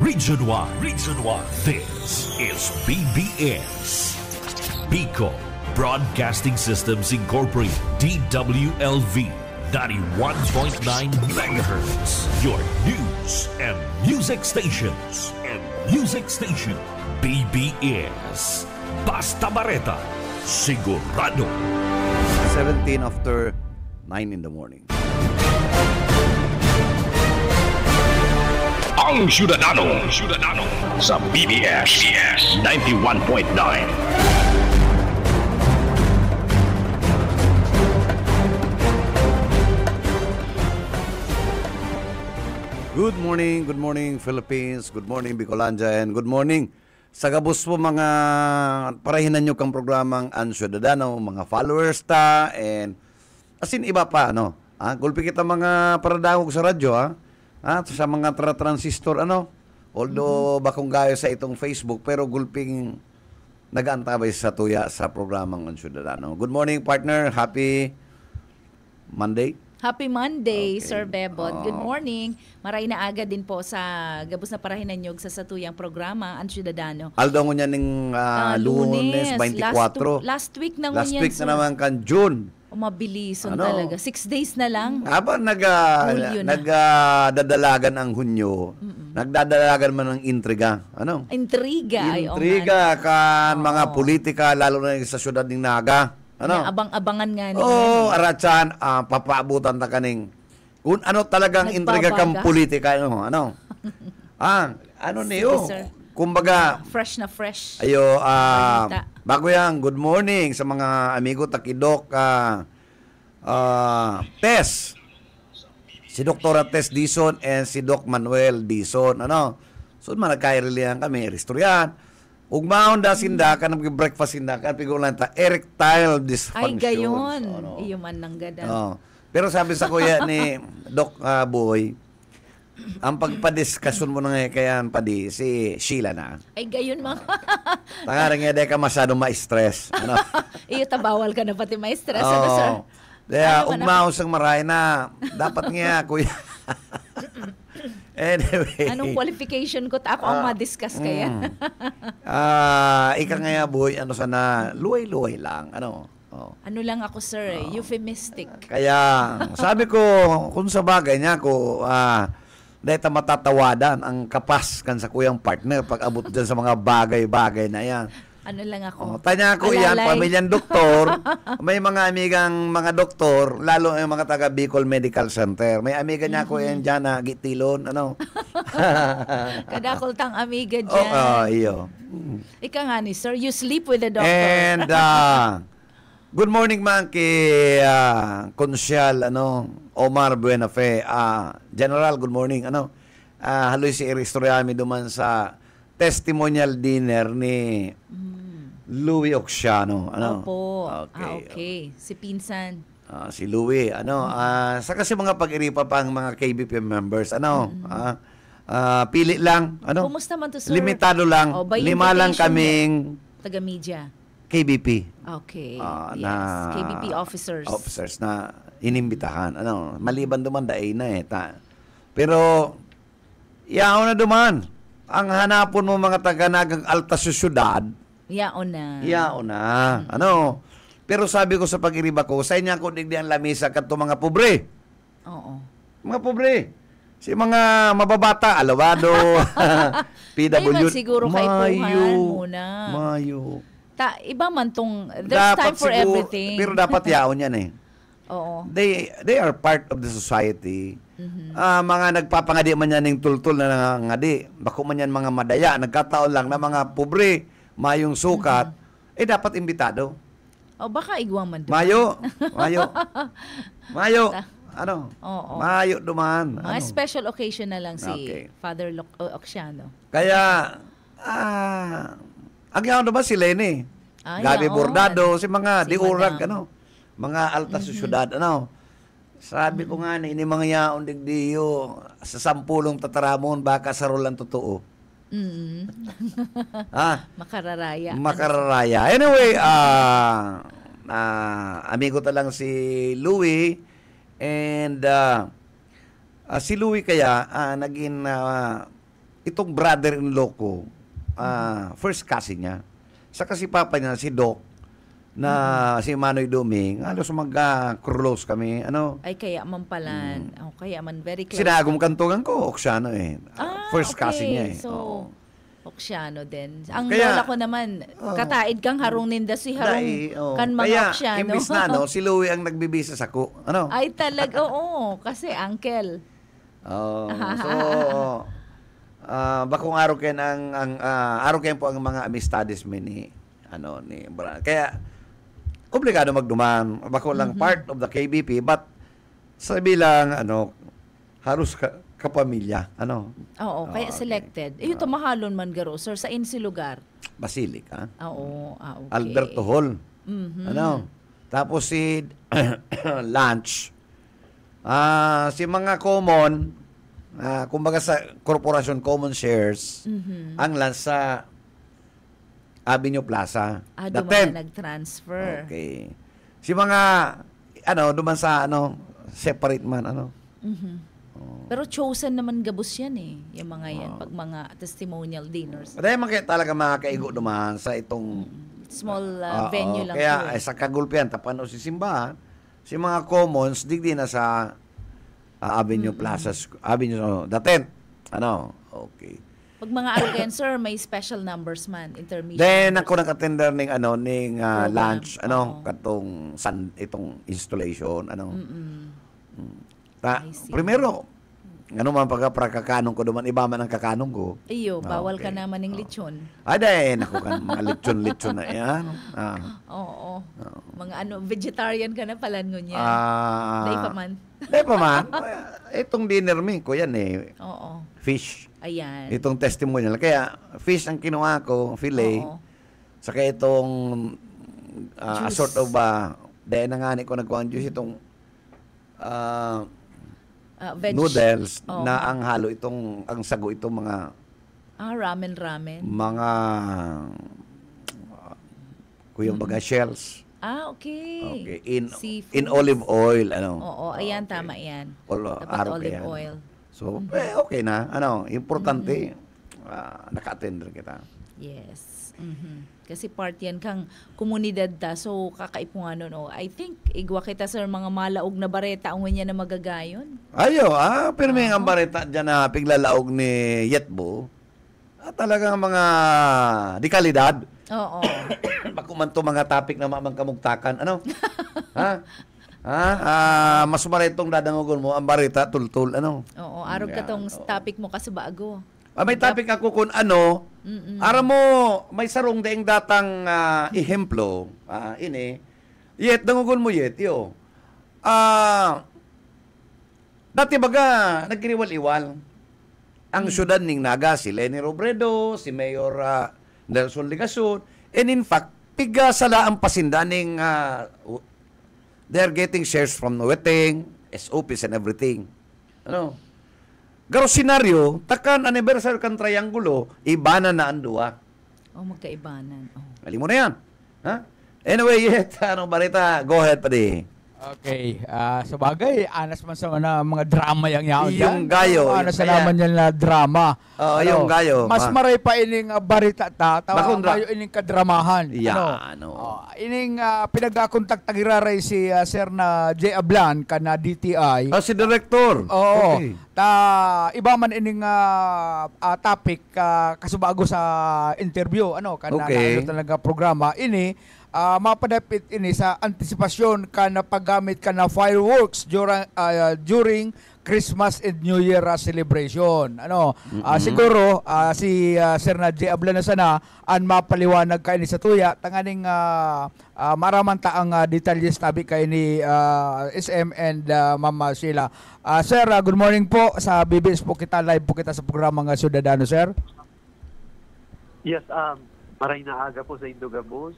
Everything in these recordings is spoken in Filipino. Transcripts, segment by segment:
Region 1. Region 1. This is BBS. Bicol Broadcasting Systems Incorporated. DWLV. 91.9 megahertz. Your news and music stations. BBS. Basta Bareta. Sigurado. 17 after 9 in the morning. Ang Syudadano sa BBS 91.9. Good morning Philippines, good morning Bicolandia, and good morning sa gabos po mga parahinan nyo kang programang Ang Syudadano, mga followers ta, and asin iba pa, ano? Gulpi kita mga paradangog sa radyo, sa mga transistor, ano? Although bakong gayo sa itong Facebook, pero gulping nag-aantabay sa tuya sa programang Ang Syudadano. Good morning partner, happy Monday. Happy Monday, Okay. Sir Bebot. Good morning. Maray na aga din po sa gabos na parahinan nyog sa satuyang programa, Ang Syudadano. Aldo ngo niya ning Lunes 24. Last week na Last ngunyan, week na naman kan June. Mabilison Ano? talaga. 6 days na lang. Habang Hulyo na. nagdadalagan ang Hunyo, nagdadalagan man ng intriga. Ano? Intriga. Intriga kan mga politika, lalo na sa syudad ng Naga. Ano? Abang-abangan nga ni Aratsan, papaabutan ta kaning kung ano talagang intriga kang Nagbabaga. politika, ano? Ano niyo? sir. Kumbaga, Fresh na fresh. ayo, Balita. bago yan, good morning sa mga amigo takidok, Tess. Si Dr. Tess Dison and si Doc Manuel Dison, ano? So, managkairilihan kami, ristoryan. Ug maon da sinda ka nag-breakfast sinda ka pigulan ta erectile dysfunction. Ay, gayon. Ano? Iyo man lang gada. Pero sabi sa kuya ni Doc Boy, ang pagpadiskusyon mo na ngayon kaya padi si Sheila na. Ay, gayon mga. Tangarang nga ka masyadong ma-stress. Ano? Iyo, tabawal ka na pati may stress. Ano, sir? Kaya Ano man ugmaon sang maray na dapat nga kuya. Anyway. Anong qualification ko? Ako ang ma-discuss kaya. Ika nga boy, ano sana, luway-luway lang. Ano? Ano lang ako, sir, euphemistic. Kaya, sabi ko, kung sa bagay niya ko, dahil matatawadan ang kapas kan sa kuyang partner pag abot dyan sa mga bagay-bagay na yan. Ano lang ako. Tanya ko yan, pamilyang doktor, may mga amigang mga doktor, lalo yung mga taga Bicol Medical Center. May amiga niya ko yan dyan na gitilon, ano? Kadakol tang amiga dyan. Iyo. Ika nga ni, sir, you sleep with the doctor. And, good morning man kay Konsyal, Omar Buenafe. General, good morning, haloy si Eristoriami duman sa testimonial dinner ni Louie Oxiano. Opo. Okay. Okay. Si Pinsan. Si Louie, sa kasi mga pag-iripa pang mga KBP members, pili lang, Kumusta man to, sir? limitado lang, By 5 lang invitation kaming taga-media. KBP. Okay. Na Yes. KBP officers. na inimbitahan. Maliban duman daay na Pero yaon na duman. Ang hanapon mo mga taga-nagang alta sa syudad, Yaon na. yaon na. Pero sabi ko sa pag-iriba ko, sa inya ko digdi ang lamisa kadto mga pobre. Oo. Mga pobre. Si mga mababata, alawado, PW. Ayun, siguro kaipuhan muna. Mayo. Iba man tong, there's time for everything. Pero dapat yaon yan Oo. They are part of the society. Mga nagpapangadi man yan ng tultul na ngadi. Bako man yan mga madaya. Nagkataon lang na mga pobre, mayong sukat, dapat imbitado. Baka igwang man doon. Mayo. Oo. Mayo duman. Mga special occasion na lang si Okay. Father Oxiano. Kaya, agyaw na ba si Lenny? Gabi yaon. Bordado, si mga Si diurag, Madam. mga alta sa syudad, Sabi ko nga ini mga yaon digdiyo sa sampulong tataramon baka sa rolan totoo. Makararaya. Makararaya. Anyway, amigo talang si Louie and si Louie kaya naging itong brother-in-law ko, first cousin niya. Sa kasi papa niya, si Doc, na si Manoy Duming, halos mag-close kami. Ano? Ay, kaya man palan. Kaya man very close. Sinagom kantungan ko, Oksano eh. First okay. cousin niya eh. So, Oo. Oksiano din. Ang Kaya- lola ko naman, kataid kang harong ninda si harong kan mga Kaya, Oksiano. imbis na, no, si Louie ang nagbibisas ako. Ano? Ay, talaga, oo. Kasi uncle. So, bakong araw kayo araw kayo po ang mga amistades mo ni Brian. Kaya, obligado magduman. Bako lang part of the KBP, but sabi lang, halos kapamilya. Oo, kaya selected. Ito mahalon man garo, sir, sa insi lugar. Basilica. Oo, okay. Alberto Hall. Tapos si lunch. Si mga common, kumbaga sa corporation common shares, ang lunch sa Avenue Plaza. The Duman 10th. na nag-transfer. Okay. Si mga, duman sa, separate man, Pero chosen naman gabos yan eh. Yung mga yan, pag mga testimonial dinners. Dahil talaga makakaigo duman sa itong Small venue lang kaya po eh. sa Kagulpian, tapano si simbahan, si mga commons, digdi na sa Avenue Plaza, Avenue, the 10th. Okay. Pag mga araw sir, may special numbers man, intermission. Then ako nag-attender ning Program. lunch, Oo. katong itong installation, I see. primero, man pagka-kakanong ko duman, iba man ang kakanong ko. Iyo, bawal ka Okay. naman ng lechon. Ay, naku kan, mga lechon na yan. Oo. Mga vegetarian ka na palan ngunya. Day pa man. Dahil pa man, itong dinner me ko yan eh, Oo. fish. Ayan. Itong testimonial. Kaya, fish ang kinuha ko, filet. Oo. Saka itong Juice. sort of, dahil nangani ko nagkuha ang juice, itong Veg. noodles Oo. na ang halo itong, ang sago itong mga Ramen. kuyang baga shells. Okay. Okay. Seafood. In olive oil, Oo, ayan, tama yan. Dapat araw olive yan. oil. So, okay na. Importante, naka-attend rin kita. Yes. Kasi part yan kang komunidad ta. So, kakaipungan nun. I think, igwa kita sir, mga malaog na bareta ang niya na magagayon. Ayo, pero may ang bareta dyan na piglalaog ni Yetbo. Talagang mga di kalidad. Oo. Bakuman to mga topic na mamang kamugtakan. Mas maritong dadangugon mo, ang bareta, tultul, Oo, arog ka tong topic mo kasi bago. May topic ako kung ara mo, may sarong daing datang ihemplo, yet, dangugon mo yet, yo. Dati baga, nagkiriwal-iwal. Ang syudad ning Naga, si Lenny Robredo, si Mayor Nelson Ligason, and in fact, piga sala ang pasindaning they're getting shares from Nueting, SOPs and everything. Garo senaryo, takan anniversary kan triangulo, ibana na ang duwa. Magkaibanan. Alim mo na yan. Anyway, barita, go ahead pa di. Okay, sa bagay, anas man sa mga drama yang yaon Yung gayo, Anas yung sa naman yan na drama. Yung gayo. Mas maray pa ining barita ta, Bakong tayo ining kadramahan. Yan, Ining pinag-akontak tagiraray si Sir na J. Ablan kana DTI. Si Director. Oo. Okay. Iba man ining topic kasubago sa interview kana Okay. talaga programa ini mapadapit ini sa antisipasyon ka na paggamit ka na fireworks during Christmas and New Year celebration. Siguro si Sir na J. Ablan na sana ang mapaliwanag ka ini sa tuya tanganing maraman ta ang detalles tabi kay ni SM and Mama Sheila. Sir, good morning po sa BBS po kita, live po kita sa programa nga Ciudadano, sir. Yes, maray na aga po sa Indogabos.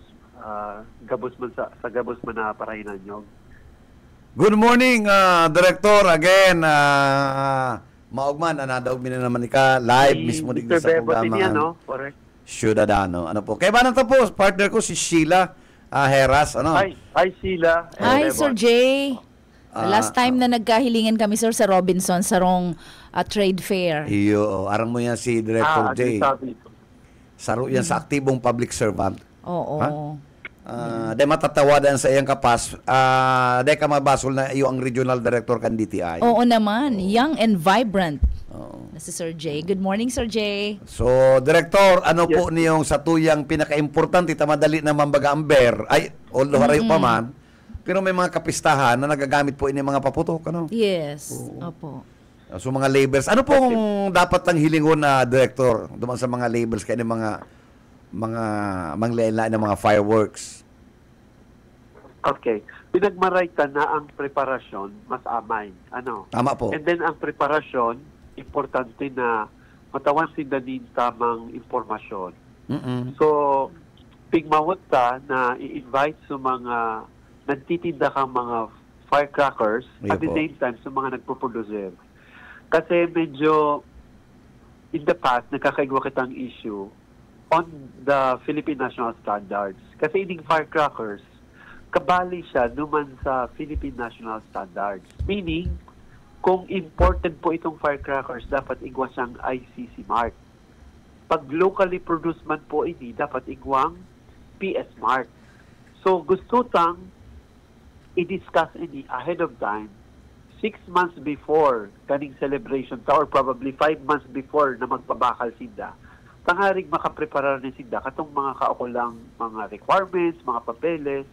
Gabos man sa Gabos man na parainan nyo. Good morning, Director. Again, maugman, anadaog na naman ika live mismo din sa programa. Correct. Ciudadano. Kaya ba nang tapos? Partner ko si Sheila Heras. Hi, Sheila. Hi, Sir Jay. Last time na nagkahilingan kami, sir, sa Robinson, sa trade fair. Iyo, arang mo yan si Director J. sabi ito. Saro yan sa aktibong public servant. Oo. Dahil matatawadan sa iyang kapas, dahil ka mabasol na iyo ang regional director kan DTI. Oo naman, young and vibrant. Na si Sir J. Good morning, Sir J. So, Director, ano po niyong sa tuyang pinaka-importante, tamadali naman baga ang bear, ay, although harayo pa man, pero may mga kapistahan na nagagamit po ini mga paputok, ano? Yes, opo. So, mga labels. Ano pong dapat ang hilingon na, Director, duman sa mga labels kaya mga manglain-lain ng mga fireworks? Okay. Pinagmarayta na ang preparasyon, mas amay. Ano? Tama po. And then ang preparasyon, importante na matawan sila din tamang impormasyon. So, pigmawat ta na i-invite sa mga nagtitinda kang mga firecrackers at the same time sa mga nagpo-producer. Kasi medyo in the past, nakakaigwa kitang issue on the Philippine National Standards. Kasi ining firecrackers, kabali siya naman sa Philippine National Standards. Meaning, kung imported po itong firecrackers, dapat igwa siyang ICC mark. Pag locally produced man po ini, dapat igwang PS mark. So, gusto tang i-discuss ini ahead of time, 6 months before kaning celebration ta or probably 5 months before na magpabakal sinda. Tangarig makapreparar ni sinda katong mga kaukulang mga requirements, mga papeles,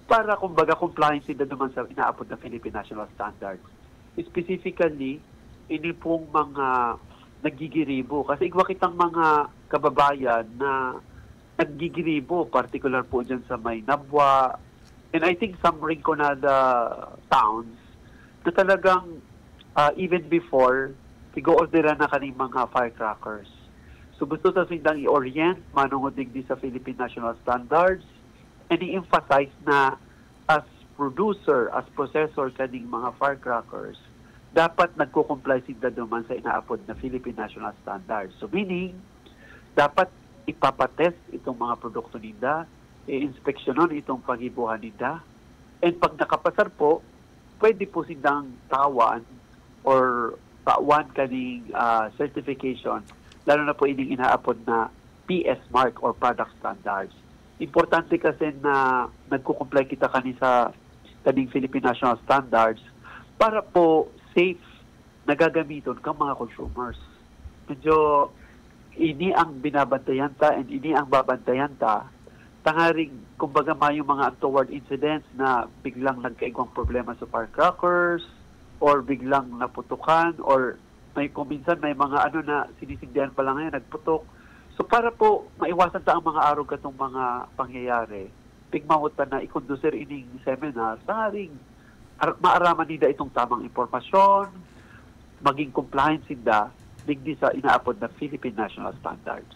para kumbaga compliant sila naman sa inaapod na Philippine National Standards. Specifically, ini pong mga naggigiribo. Kasi igwa kitang mga kababayan na naggigiribo, particular po dyan sa may Nabwa, and I think some Rinconada towns, na talagang even before, tigo-orderan na kaning mga firecrackers. So gusto ta silang i-orient, manungod digdi sa Philippine National Standards, and i-emphasize na as producer, as processor kaning mga firecrackers, dapat nagko-comply sila duman sa inaapod na Philippine National Standards. So meaning, dapat ipapatest itong mga produkto nila, i-inspeksyonon itong pag-ibuhan nila, and pag nakapasar po, pwede po silang tawan or tawan kaning certification, lalo na po ining inaapod na PS mark or product standards. Importante kasi na nagko-comply kita sa kaning Philippine National Standards para po safe na gagamiton kang mga consumers. Medyo ini ang binabantayan ta and ini ang babantayan ta. Tangaring, kumbaga yung mga untoward incidents na biglang nagkaigwang problema sa firecrackers or biglang naputukan or may kuminsan may mga na sinisigdihan pa lang ngayon, nagputok. So para po maiwasan ta ang mga araw katong mga pangyayari, pigmawot ta na i-conducer ining seminar, tangaring maaraman nila itong tamang impormasyon, maging compliant sila digdi sa inaapod na Philippine National Standards.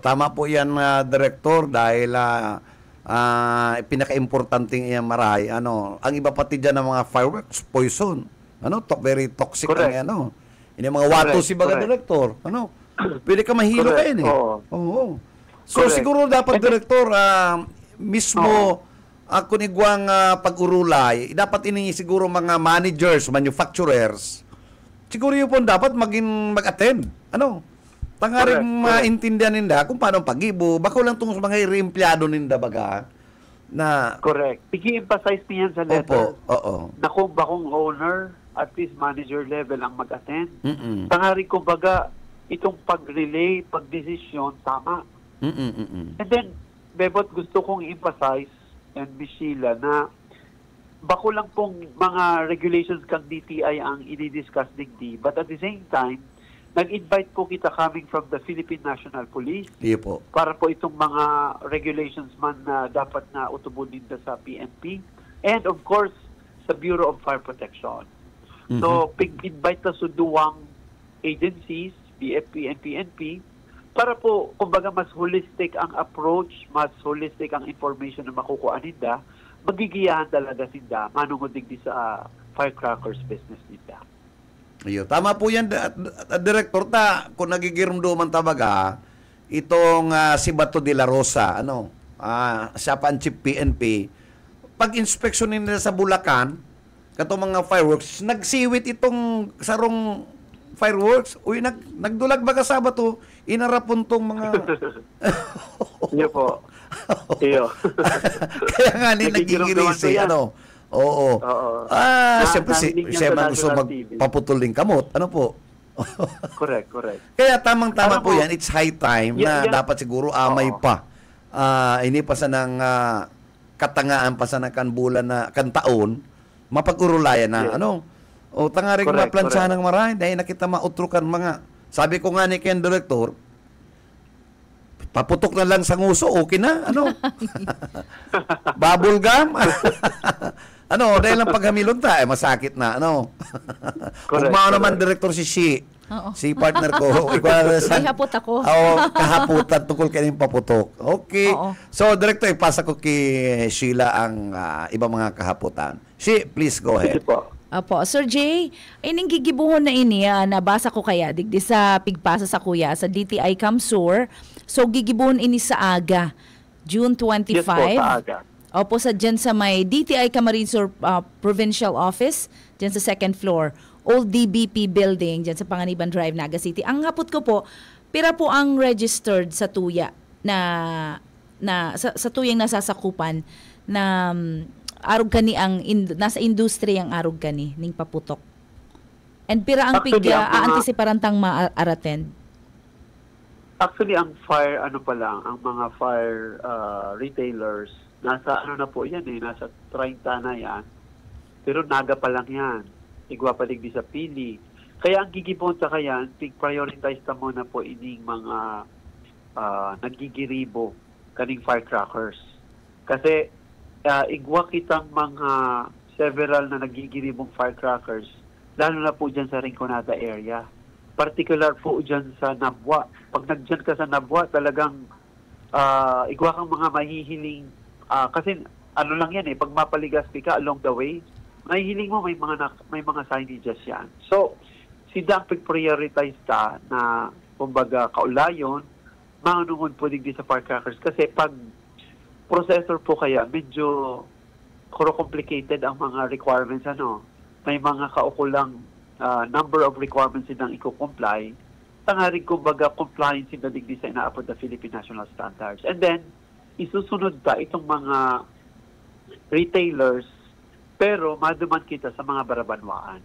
Tama po yan, Director, dahil pinaka-importanting yan maray. Ang iba pati dyan ng mga fireworks, poison. Very toxic ang Ini mga wato si baga, Director. Pwede ka mahilo kayo eh. Oo. So siguro dapat, Director, mismo kung igwang pag-urulay, dapat ini siguro mga managers, manufacturers, siguro yun po dapat mag-attend. Tangaring maintindihan ninda kung paano pag-ibo. Bako lang itong mga re-empleyado ninda baga na... Correct. Pigi-emphasize niyan sa letter. Oo. Na kung bakong owner, at least manager level ang mag-attend. Tangaring kumbaga, itong pag-relay, pag-desisyon, tama. And then, Bebot, gusto kong emphasize and Miss Sheila na bako lang pong mga regulations kang DTI ang i-discuss digdi. But at the same time, nag-invite po kita coming from the Philippine National Police. Iya po. Para po itong mga regulations man na dapat na utubon din sa PNP. And of course, sa Bureau of Fire Protection. So, pig-invite na sa duwang agencies, BFP and PNP, para po, kumbaga, mas holistic ang approach, mas holistic ang information na makukuha nila, magigiyahan talaga sila, manungod digdi sa firecrackers business nila. Tama po yan, Director. Kung nagigirumduman tabaga, itong si Bato de la Rosa, siya pa ang chief PNP, pag-inspeksyonin nila sa Bulacan, kato mga fireworks, nagsiwit itong sarong fireworks. Uy, nagdulag ba ka Sabato? Inarapon tong mga... Iyo po. Iyo. Kaya nga nagigirisi, ano? Oo. Siyempre, siyempre gusto magpaputol ng kamot. Ano po? Correct. Kaya tamang-tama po yan. It's high time na dapat siguro amay pa. Ini pa sa ng katangaan pa sa ng kanbulan na kantaon, mapag-urulayan na. Ano? O tangaring maplansyahan ng maray dahil nakita mautrukan mga. Sabi ko nga ni Ken Director, paputok na lang sa nguso, okay na. Ano? Bubble gum? Ano, dahil lang paghamilon tayo, masakit na. Ano? Kung naman Director si partner ko. May hapot ako. Kahaputan tungkol kayo paputok. Okay. So, Director, ipasa ko kay Sheila ang ibang mga kahaputan. Please go ahead. Apo, Sir Jay, ining gigibuhon na ini, nabasa ko kaya, digdi sa pigpasa sa kuya, sa DTI Kamsur. So, gigibuhon ini sa aga, June 25. Yes po, sa aga. Opo, dyan sa may DTI Camarinesor Provincial Office, dyan sa second floor, Old DBP Building, dyan sa Panganiban Drive, Naga City. Ang hapot ko po, pira po ang registered sa tuya sa tuyang nasasakupan na arog kani ang nasa industriya ang arog kani ning paputok. And pira ang pigya antisiparantang ma-attend. Actually, ang fire ang mga fire retailers nasa na po yan nasa 30 na yan. Pero naga pa lang yan. Igwa pa digdi sa pili. Kaya ang gigipon sa kayan, prioritize ta muna po ining mga nagigiribo kaning firecrackers. Kasi igwa kitang mga several na nagigiribong firecrackers, lalo na po dyan sa Rinconada area. Particular po dyan sa Nabwa. Pag nagdyan ka sa Nabwa, talagang igwa kang mga mahihiling, kasi ano lang yan pag mapaligas ka along the way, mahihiling mo may mga signages yan. So, si Dampig prioritize ta na kumbaga kaulayon, manungon po digdi sa firecrackers. Kasi pag processor po kaya, medyo complicated ang mga requirements. May mga kaukulang number of requirements silang i-comply. Tangaring kumbaga compliance sila digdi sa inaapod na Philippine National Standards. And then, isusunod pa itong mga retailers, pero maduman kita sa mga barabanwaan.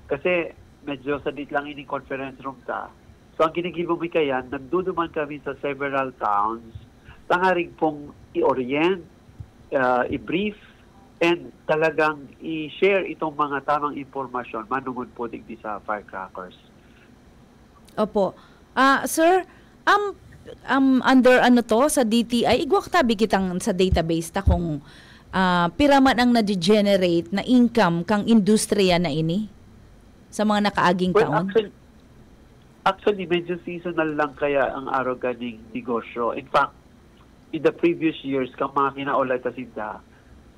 Kasi medyo sadit lang ini conference room ta. So ang ginigibong kayan, nagduduman kami sa several towns, tangaring pong i-orient, i-brief, and talagang i-share itong mga tamang impormasyon manungod po digdi sa firecrackers. Opo. Sir, under sa DTI, igwak tabi kitang sa database ta kung piraman ang na-generate na income kang industriya na ini sa mga nakaaging taon? Actually, medyo seasonal lang kaya ang araw ganing negosyo. In fact, in the previous years, kang mga kinaulay tasinda,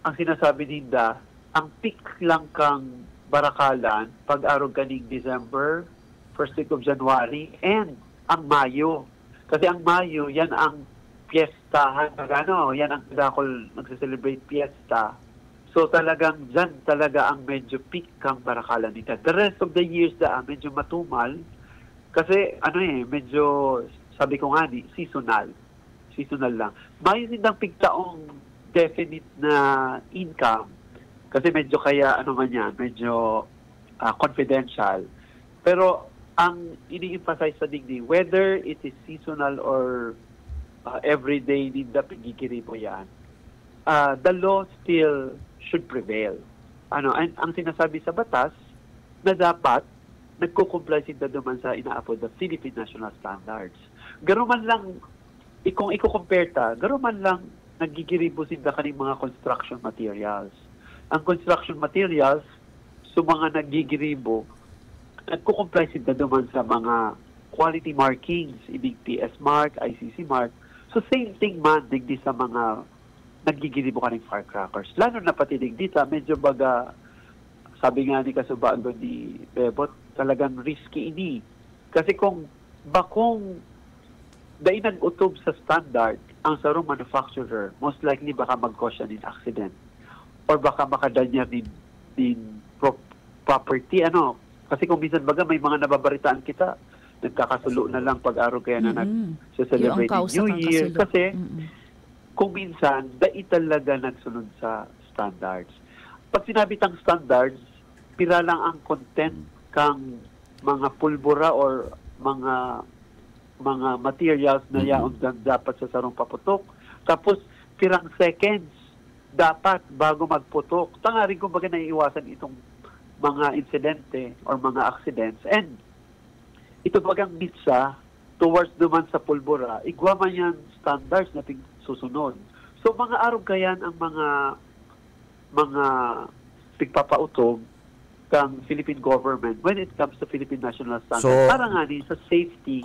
ang sinasabi ninda, ang peak lang kang barakalan pag araw ganing December, first week of January, and ang Mayo. Kasi ang Mayo, yan ang piyestahan. Yan ang dakol nagse-celebrate piyesta. So talagang dyan talaga ang medyo peak kang barakalan nila. The rest of the years medyo matumal. Kasi medyo, sabi ko nga seasonal. Seasonal lang. Mayroon din ang pigtaong definite na income. Kasi medyo kaya, medyo confidential. Pero ang ini-emphasize sa digdi, whether it is seasonal or everyday din na pigigiri mo yan, the law still should prevail. And ang sinasabi sa batas na dapat nagko-comply sila duman sa inaapod na Philippine National Standards. Garuman lang, kung i-compare ta, garuman lang nagigiribo sila kaning mga construction materials. Ang construction materials, so mga nagigiribo, nagko-comply sila duman sa mga quality markings, ibig PS mark, ICC mark. So same thing man, digdi sa mga nagigiribo kaning firecrackers. Lalo na pati digdi ta, medyo baga, sabi nga ni Kasubaan doon ni Bebot, talagang risky ini. Kasi kung dahil nag-utob sa standard ang sarong manufacturer, most likely baka mag-cause siya ng accident or baka makadanya din property, kasi kung minsan baga may mga nababaritaan kita, nagkakasulo na lang pag-araw kaya na nag-celebrate Yung New kang Year. kasulo. Kasi kung minsan, dai talaga nagsunod sa standards. Pag sinabi tang standards, pira lang ang content kang mga pulbura or mga materials na yaon dapat sa sarong paputok. Tapos, pirang seconds dapat bago magputok. Tangarin kung baga naiiwasan itong mga insidente or mga accidents. And ito bagang mitsa towards naman sa pulbura, igwa man yan standards na susunod. So mga araw kayan ang mga pigpapautog kang Philippine government when it comes to Philippine national standards. So, para nga din sa safety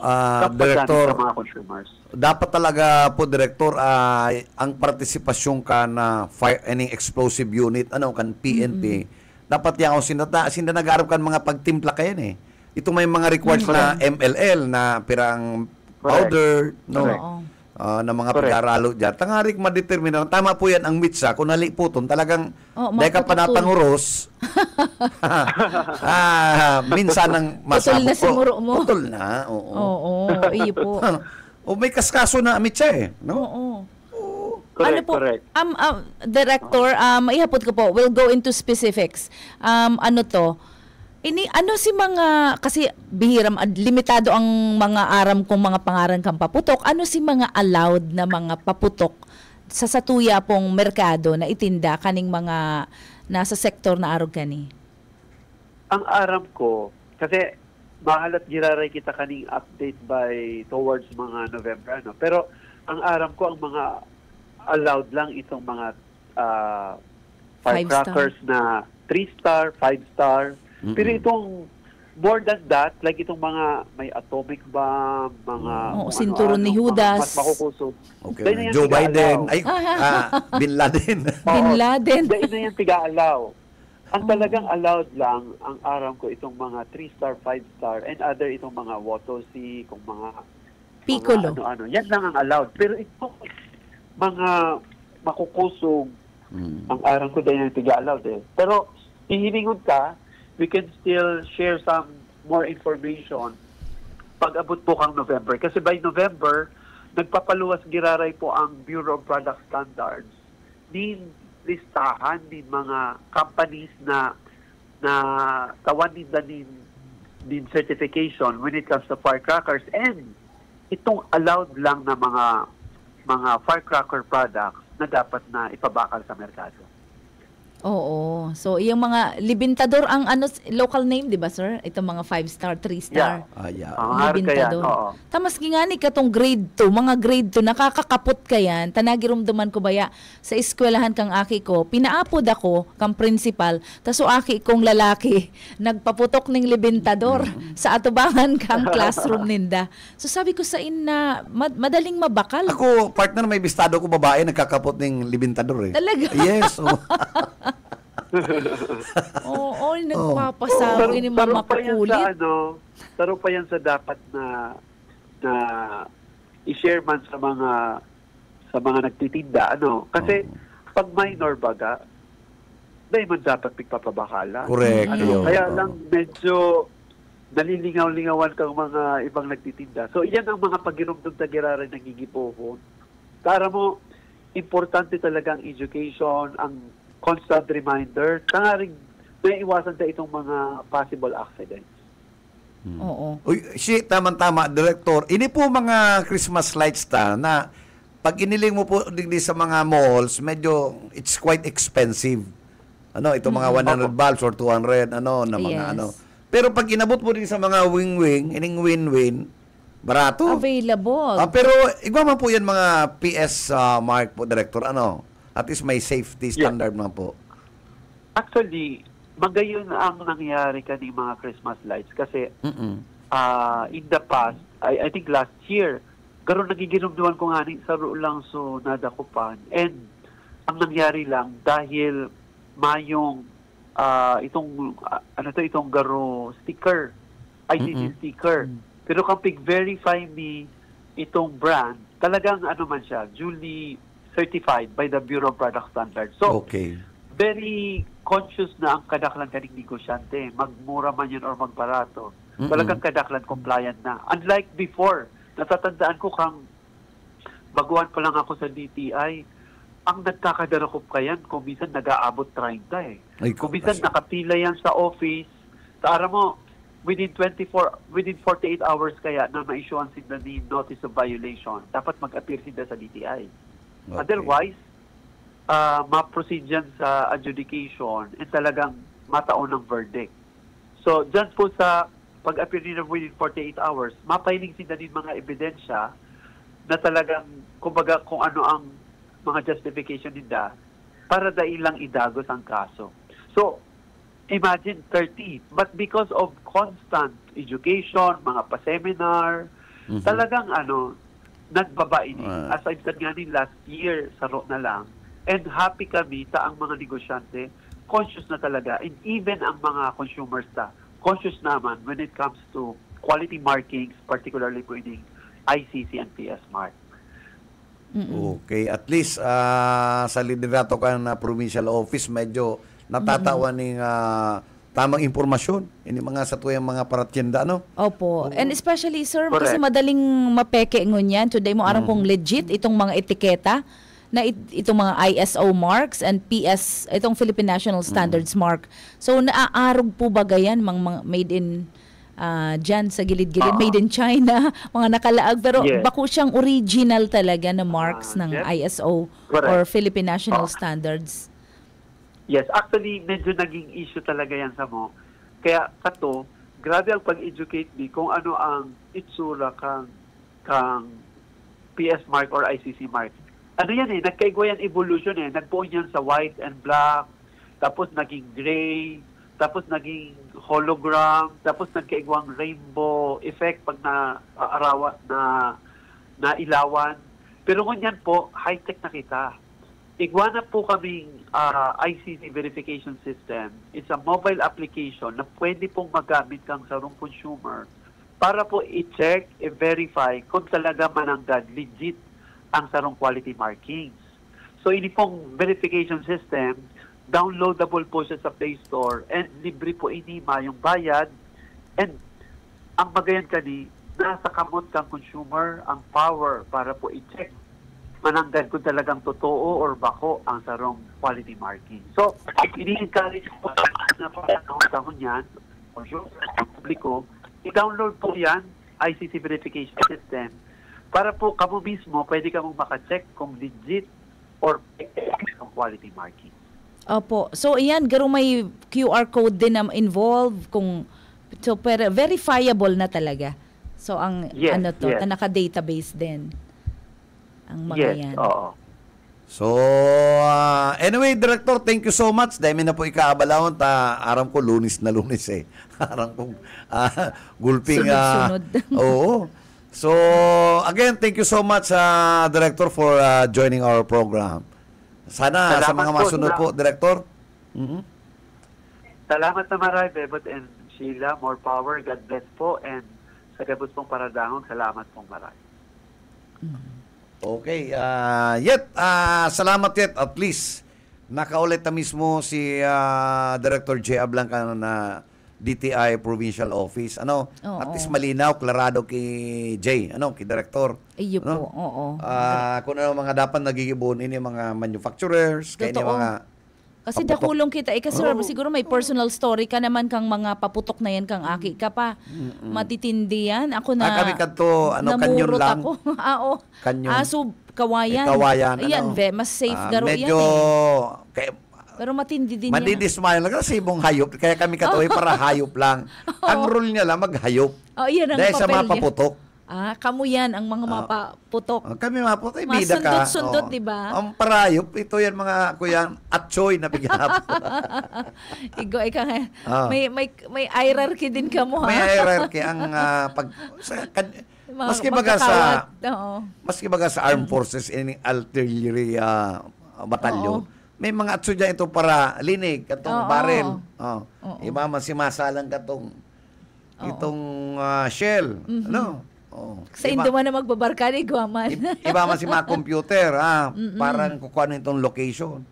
Director, sa mga consumers. Dapat talaga po, Director, ang partisipasyon ka na fire any explosive unit, kan PNP, dapat yan, sinda nag-arap kan mga pagtimpla kayan Ito may mga required na MLL na pirang powder, na mga pag-aralo dyan. Tangarik madetermina. Tama po yan ang mitsa. Kung naliputon, talagang dahil ka panapanguros, minsan ang masabog. Putol na si muro mo. Putol na, oo. Iyo po. May kaskaso na mitsa no? Oo. Correct, correct. Director, maihapot ko po. We'll go into specifics. Ano si mga, kasi bihiram, limitado ang mga aram kong mga pangaran kang paputok, ano si mga allowed na mga paputok sa satuya pong merkado na itinda kaning mga nasa sektor na arog kani? Ang aram ko, kasi mahalat giraray kita kaning update by towards mga November, pero ang aram ko, ang mga allowed lang itong mga firecrackers na 3-star, 5-star. Pero itong more than that, like itong mga may atomic bomb, mga sinturon ni Judas, mas makukusog. Okay. Joe Biden, Bin Laden. Bin Laden. Dahil na yan tiga-allow. Ang talagang allowed lang, ang aram ko, itong mga 3-star, 5-star, and other itong mga Wotosi, kung mga Piccolo. ano-ano. Yan lang ang allowed. Pero ito, mga makukusog, ang aram ko dahil na tiga-allowed Pero, hihilingon ka, we can still share some more information pag abot po kang November. Kasi by November, nagpapaluwas giraray po ang Bureau of Product Standards. Din listahan din mga companies na tawan din certification when it comes to firecrackers, and itong allowed lang na mga firecracker products na dapat na ipabakal sa merkado. Oo. So, yung mga libintador ang local name, di ba, sir? Itong mga 5-star, 3-star. Libintador. Tamas gingani ka tong grade 2, mga grade 2, nakakakapot ka yan. Tanagirumduman ko baya sa eskwelahan kang aki ko. Pinaapod ako kang principal, taso aki kong lalaki, nagpaputok ng libintador sa atubangan kang classroom ninda. So, sabi ko sa ina, madaling mabakal. Ako, partner, may bistado ko babae, nagkakapot ng libintador Talaga? Yes. Oo, nagpapasabi ni mama kukulit. Taro pa yan sa dapat na i-share man sa mga nagtitinda, Kasi pag minor baga, dahil man dapat pigpapabakala. Correct. Kaya lang medyo nalilingaw-lingawan kang mga ibang nagtitinda. So, iyan ang mga pagirumdum na giraray ng gigipohon. Para mo, importante talaga ang education, ang constant reminder, tangaring naiiwasan tayo itong mga possible accidents. Oo. Uy, tama-tama, Director. Ini po mga Christmas lights na pag iniling mo po din sa mga malls, medyo it's quite expensive. Ito mga 100 bulbs or 200 na mga Pero pag inabot mo din sa mga ining win-win, barato. Available. Pero igwa man po yan mga PS mark po, Director. At least may safety standard na po. Actually, magayon ang nangyari kaning mga Christmas lights kasi in the past, I think last year, karon nagiginumduan ko nga sa lang so nadakupan. And ang nangyari lang dahil mayong itong garo sticker, ID sticker. Pero kapag verify me itong brand, talagang man siya, duly certified by the Bureau of Product Standards. So, very conscious na ang kadaklan kaning negosyante, magmura man yun or magbarato. Talagang kadaklan compliant na. Unlike before, natatandaan ko kang baguhan pa lang ako sa DTI, ang nagkakadarako kayan, kung minsan nag-aabot 30 eh. Ay, Kung minsan nakapila yan sa office, taara mo, within 48 hours kaya na ma-issuean sila ni notice of violation, dapat mag-appear sila sa DTI. Okay. Otherwise, ma-proceed yan sa adjudication and talagang mataon ng verdict. So, dyan po sa pag-appear nila within 48 hours, mapiling sila din mga ebidensya na talagang, kumbaga, kung ano ang mga justification nila para dailang idagos ang kaso. So, imagine 30. But because of constant education, mga pa-seminar, talagang nagbaba ini. As I've said nga last year, saro na lang. And happy kami ta ang mga negosyante, conscious na talaga. And even ang mga consumers conscious naman when it comes to quality markings, particularly po ining ICC and PS Mark. Okay, at least sa liderato ka na provincial office, medyo natatawa ng tamang impormasyon. Ini mga satuyang mga paratyenda, no? Opo. And especially, sir, Correct. kasi madaling mapeke ngunyan. Today mo aram kung legit itong mga etiketa na itong mga ISO marks and PS, itong Philippine National Standards mark. So, naaarog po ba gayan, mga made in dyan sa gilid-gilid, made in China, mga nakalaag, pero Yes. bako siyang original talaga na marks ng yes. ISO Correct. or Philippine National Standards. Yes, actually, medyo naging issue talaga yan sa mo. Kaya kato, grabe ang pag-educate ni kung ano ang itsura kang PS mark or ICC mark. Ano yan nagkaigwa yan evolution Nagbuon yan sa white and black, tapos naging gray, tapos naging hologram, tapos nagkaigwang rainbow effect pag na ilawan. Pero ngunyan po, high-tech na kita. Igwa na po kaming ICC verification system. It's a mobile application na pwede pong magamit kang sarong consumer para po i-check, i-verify kung talaga mananggad legit ang sarong quality markings. So, ini pong verification system, downloadable po siya sa Play Store and libre po inima yung bayad. And ang bagayan kani, nasa kamot kang consumer ang power para po i-check mananggad kung talagang totoo or bako ang sarong quality marking. So, ini-encourage po na panahon yan, publiko, i-download po yan, ICC verification system, para po kamo mismo, pwede ka mong makacheck kung legit or ang quality marking. Opo. So, ayan, garo may QR code din na involved pero verifiable na talaga. So, ang Yes, yes. naka-database din. Ang mga yan. Oo. So, anyway, Director, thank you so much. Dahil na po ikaabalawon, aram ko lunis na lunis aram ko gulping. Sunod-sunod. Oo. So, again, thank you so much, Director, for joining our program. Sana sa Salamat mga po, masunod po, Director. Salamat na maray, Bebot and Sheila. More power. God bless po. And sa gabos pong paradangong, salamat pong maray. Okay. Salamat yet. At least, nakaulit na mismo si Director J. Ablanca na DTI Provincial Office. Oo. At least malinaw, klarado kay J. Kay Director. Iyo po, oo. Kung ano mga dapat nagigibon ini mga manufacturers, kaya ini Totoo. mga Kasi paputok. dakulong kita. Kasi siguro may personal story ka naman kang mga paputok na yan kang aki ka pa. Matitindi yan. Ako na kami kanto, kanyon namurot lang. ako. Kanyon. So, kawayan. Kawayan. Ayan, mas safe garo medyo, yan kaya, Pero matindi din yan. madidismile lang kasi ibong hayop. Kaya kami katoy para hayop lang. Ang rule niya lang, maghayop. Yan ang Dahil sa papel mga niya. paputok. Kamu yan, ang mga mapaputok. Kami mga puto, bida ka. Masundot-sundot, diba? Ang parayop, ito yan mga kuyan, atsoy na bigap. Igo, ikaw may hierarchy din ka mo, ha? May hierarchy ang maski baga sa armed forces in artillery batalyon, may mga atso dyan ito para linig, katong barrel. Iba man simasalang katong itong shell. Sa Indo man na magbabarka ni Guaman. Iba man si mga computer, parang kukuha na itong location.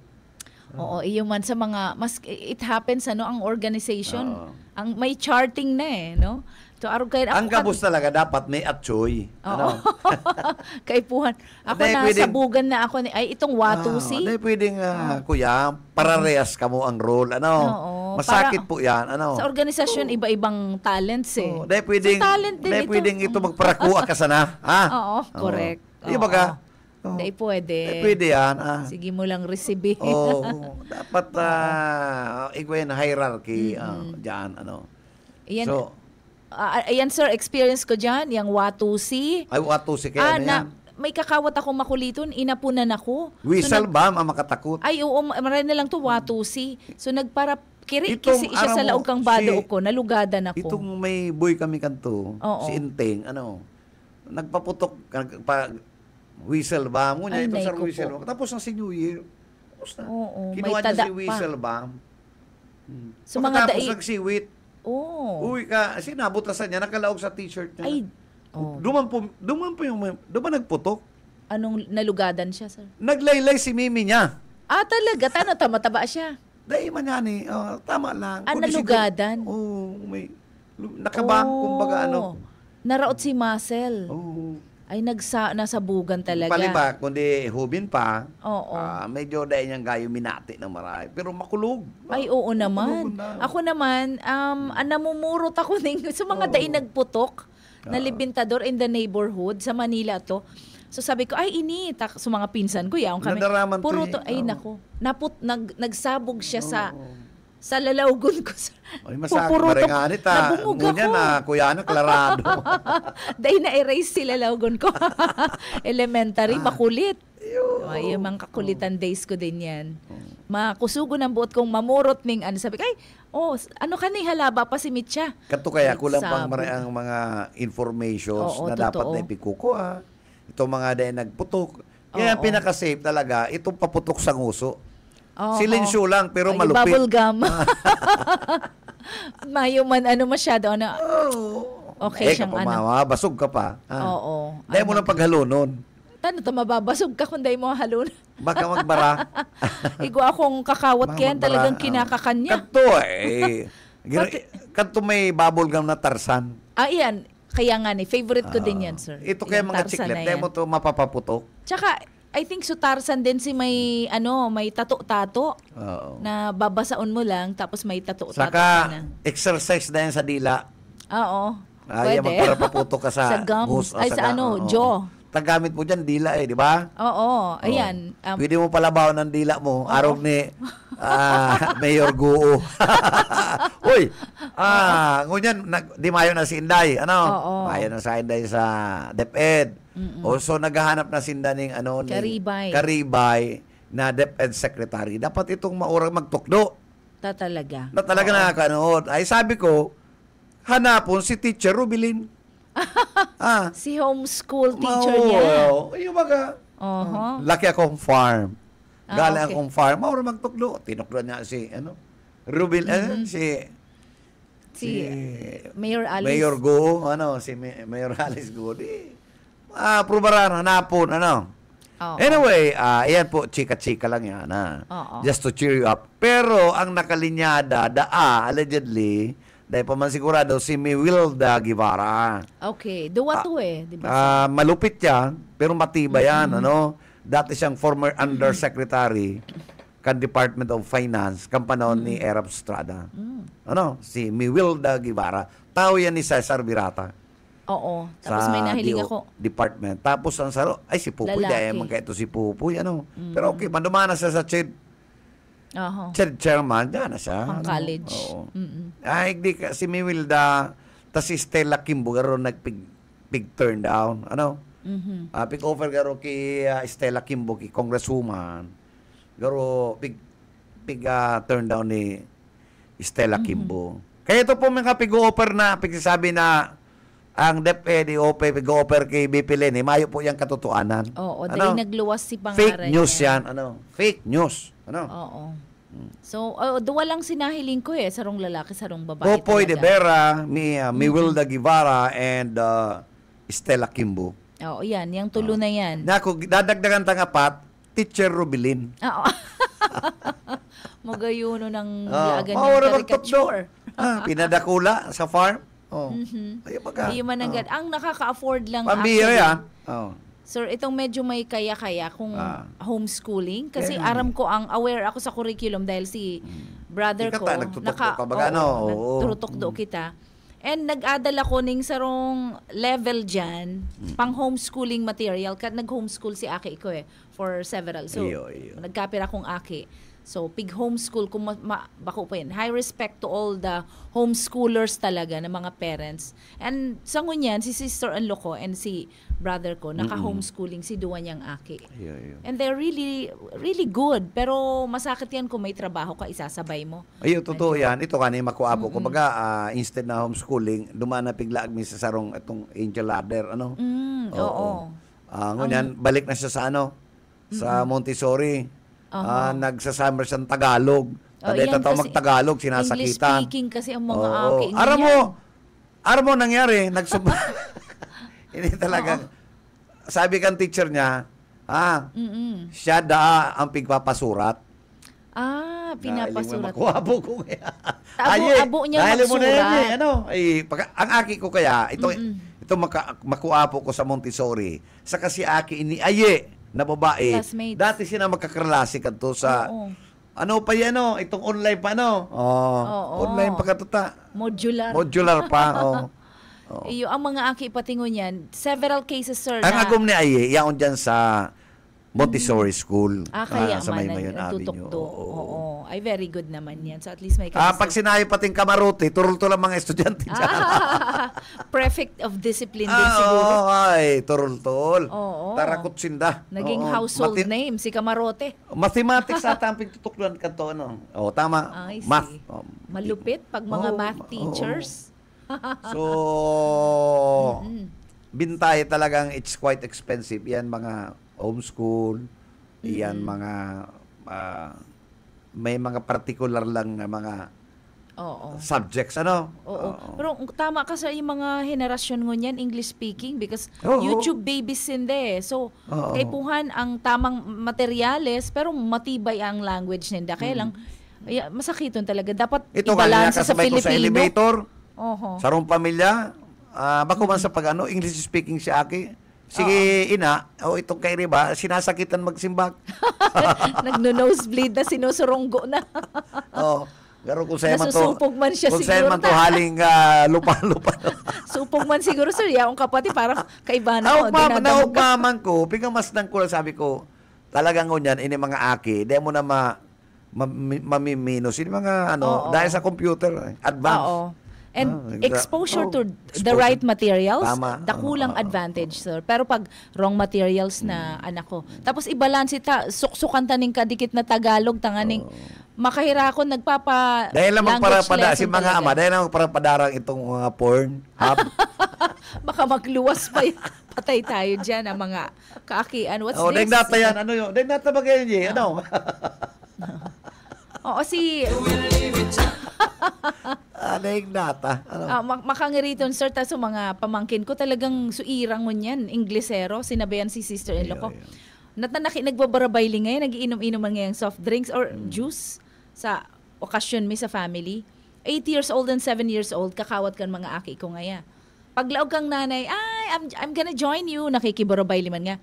Oo, iyo man sa mga it happens ang organization, Oo. ang may charting na no. So arog kay Ang kabus talaga dapat may atsoy. Ano? Kaipuhan. Ako Dahil na pwedeng- sabugan na ako ay itong watusi. Hindi pwedeng, kuya, pararehas ka mo ang role. Ano? Oo, Masakit po yan. Ano? Sa organisasyon iba-ibang talents Dahil pwedeng, So, talent din dahil ito. pwedeng ito magparakua ka sana. Ha? Oo, correct. Di ba ka? Oo. Dahil pwede. Dahil pwede yan. Sige mo lang receive. Oo. Dapat, ikaw yung hierarchy dyan. Ano? Ayan, So, ayan sir, experience ko dyan, yung watusi. ay, watusi kaya na yan. May kakawat ako makuliton, inapunan ako. Whistle ba ang makatakot? Ay, oo, maray na lang to watusi. So nagpara kiri Itong, kisi siya alam sa mo, laog kang bado si- ko, nalugadan ako. Itong may boy kami kanto, Oo. si Inteng, nagpaputok, whistle bomb. Ngunit Ay, ito sa naiko po. whistle bomb. Tapos na si New Year. Tapos na. Oo, may Kinuha niya tada si whistle bomb. So, mga Pagkatapos dai- nagsiwit. Oo. Uy ka, sinabutasan niya, nakalaog sa t-shirt niya. Ay, oh. Duman po yung, duman nagputok. Anong nalugadan siya, sir? Naglaylay si Mimi niya. Talaga, tama-taba siya. Dahil man yan tama lang. Kundi Nalugadan? Oo, may, nakabang, kumbaga Naraot si Marcel. Oo. Ay, nasabugan talaga. Palibak, kundi hubin pa, Oo. medyo dahil niyang gayo minati ng marami. Pero makulog. Ay, oo naman. Makulog na. Ako naman, namumurot ako sa mga daing nagputok na libintador in the neighborhood sa Manila to. So sabi ko, ay init. So mga pinsan ko, yaong kami. Nadaraman to Puro eh. to, ay Oo. nako. Nagsabog siya sa lalawgon ko. Ay, masakit. Pupurutok. Maringanit ha. Nabungog Ngunyan ako. na, kuya na, klarado. Dahil na-erase si lalawgon ko. Elementary, makulit. Ay, yung mga kakulitan days ko din yan. Makusugo ng buot kong mamurot ning sabi ko, ay, ano ka ni halaba pa si Mitya. Kato kaya, kulang pang Sabog. ang mga informations Oo, na dapat totoo. na ipikukuha. Itong mga dahil nagputok. Kaya Oo. pinaka-safe talaga, itong paputok sa nguso. Oo. Silensyo lang, pero Ay, malupit. bubble gum. Mayo man, masyado, okay siyang basog ka pa. Oo. Dahil mo lang paghalunon. Tano to, mababasog ka kung dahil mo halon. Baka magbara. Igwa akong kakawat kaya Magbara. talagang kinakakanya. Kanto kanto may bubble gum na Tarzan. Iyan. Kaya nga favorite ko din yan, sir. Ito kaya Yung mga Tarzan chiclet, na dahil yan. mo to mapapaputok. Tsaka, I think so Tarzan din si may tato-tato Oo. na babasaon mo lang tapos may tato-tato ka Saka, na. exercise na yan sa dila. Oo. Ay, Pwede. magparapaputok ka sa Sa gums. gums. Ay, sa oo. jaw. Tagamit mo dyan, dila di ba? Oo. Ayan. Pwede mo palabaw ng dila mo. Araw ni Mayor Guo. Uy, ngunyan, di mayo na si Inday. Oo. Mayo na sa Inday sa DepEd. So, naghahanap na si Inday ng Karibay na DepEd Secretary. Dapat itong maurang magtukdo. Talaga. Na talaga nakakanood. Ay, sabi ko, hanapon si Teacher Rubilin. Si homeschool teacher niya. Yung baga. Oho. Laki akong farm. Galing okay. akong farm. Maura magtuklo. Tinuklo niya si, Rubil, Si Mayor Alice. Mayor Go, si Mayor Alice Go. Prubaran, hanapon, Oo. Anyway, ayan po, chika-chika lang yan, Oo. Just to cheer you up. Pero, ang nakalinyada, allegedly, dahil pa man sigurado, si Mewilda Guevara. Okay. Duwa to di ba? Malupit yan, pero matibay yan, Dati siyang former undersecretary kan Department of Finance, kan panahon ni Erap Estrada. Si Mewilda Guevara. Tao yan ni Cesar Virata. Oo. Tapos may nahiling ako. Department. Tapos ang saro, ay si Pupoy, Lalaki. dahil magkaito si Pupoy, Pero okay, mandumana siya sa chairman, dyan na siya. Pang college. Oo. Ay, di ka, si Mewilda, tas si Stella Kimbo, garo pig turn down, pig offer garo kay Stella Kimbo, kay Congresswoman, garo pig turn down ni Stella Kimbo. Kaya ito po mga pig-offer na, pigsasabi na, ang DepEd, pig-offer kay BP Leni, mayo po yung katotohanan. Oo. Dahil nagluwas si pangaran Fake news niya. yan, fake news. Oo. So, duwa lang sinahiling ko sarong lalaki, sarong babae. Popoy de talaga. Vera, Mewilda Guevara, and Stella Kimbo. Oo, yan. Yung tulo na yan. Nako, dadagdagan tang apat, Teacher Rubilin. Oo. Magayuno ng Oh, lagan maura ng caricature. Pinadakula sa farm. Oh. Ay, Ayun man ang nakaka-afford lang Pambira actually. yan. Oh. Sir, itong medyo may kaya-kaya kung homeschooling. Kasi Yeah. aram ko, ang aware ako sa curriculum dahil si brother Ika ko, ta, nagtutok-tok ka ba gano? Oo. nagtutok-do kita. And nag-adal ako ning sarong level dyan, pang homeschooling material. Nag-homeschool si Aki ko for several. So, Iyo. nagkapira kong Aki. So, pig homeschool, kung bako pa yan. High respect to all the homeschoolers talaga ng mga parents. And sa ngunyan, si sister-in-law ko and si brother ko, naka-homeschooling si duwa niyang Aki. Iyo. And they're really, really good. Pero masakit yan kung may trabaho ka, isasabay mo. Ayun, totoo yan. Ito kanina makuapo. Kumbaga, instead na homeschooling, dumaan na piglaag mi sa sarong itong angel ladder. Ano? Oo. Ngunyan, balik na siya sa sa Montessori. Nagsasummer siya ng Tagalog. Taday yan tataw kasi mag-Tagalog, English sinasakitan. speaking kasi ang mga Oo. Aki. Aram mo nangyari, hindi talaga. Sabi kang teacher niya, siya ang pigpapasurat. Pinapasurat. Makuha po ko kaya. Abo niya magsurat. Ang aki ko kaya, ito makuha po ko sa Montessori. Sa kasi aki ini na babae. Classmates. Dati sila magkakarlasi kanto sa ano pa yan, itong online pa, online pa katuta. Modular pa, Iyo, ang mga Aki patingon yan, several cases, sir, Ang na... agom ni Aye, yaon dyan sa Montessori School. Kaya sa man, Maymayon Avenue. nagtutukto. Oo. Ay, very good naman yan. So, at least may Pag sinabi pating kamarote, turul-tul ang mga estudyante dyan. Prefect of discipline din siguro. Ay, turul-tul. Oo. Tarakot sinda. Naging household name, si Kamarote. Mathematics ata ang pagtutukluan ka to, tama. I see. Math. Malupit pag mga math teachers. So, bintay talagang it's quite expensive. Yan mga homeschool, yan mga may mga particular lang na mga subjects, Oo. Pero tama ka sa yung mga henerasyon ngunyan, English speaking, because Oo. YouTube babies sinde. So, kaipuhan ang tamang materyales, pero matibay ang language ninda. Kaya lang, masakiton talaga. Dapat ito kanina ibalansa sa kasabay ko sa Filipino. elevator, Oho. sarong pamilya, bako man sa English speaking si Aki. Sige, ina, itong kay Riba, sinasakitan magsimbag. Nagno-nosebleed na, sinusurunggo na. Garo kung sa'yo man to, Nasusupog man siya kung sa'yo siguro man to haling lupa-lupa. Supog man siguro, sir. Yaong kapati, parang kaibahan mo. Naugmaman ko, pigang mas nang ko, sabi ko, talagang ngunyan, ini mga Aki, di mo na mamiminos. Ini mga dahil sa computer, advanced. Oo. And exposure to the right materials, dakulang advantage, sir. Pero pag wrong materials na anak ko. Tapos ibalance ta, suksukan taning kadikit na Tagalog, tanganing makahira ko nagpapa dahil lang para si mga talaga. ama, dahil lang para padarang itong mga porn hub. Baka magluwas pa yan. Patay tayo dyan, ang mga kaakian. What's Dahil this? data yan, dahil data ba ganyan yan, Oo, si... Dahil data. Makangiriton, sir, ta sa mga pamangkin ko, talagang suirang mo niyan, Inglesero, sinabayan si sister-in-law ko. Nagbabarabay ngayon, nagiinom-inom ngayong soft drinks or juice sa okasyon mi sa family. 8 years old and 7 years old, kakawat kan mga aki ko ngaya. Paglaog kang nanay, I'm gonna join you, nakikibarabay liman nga.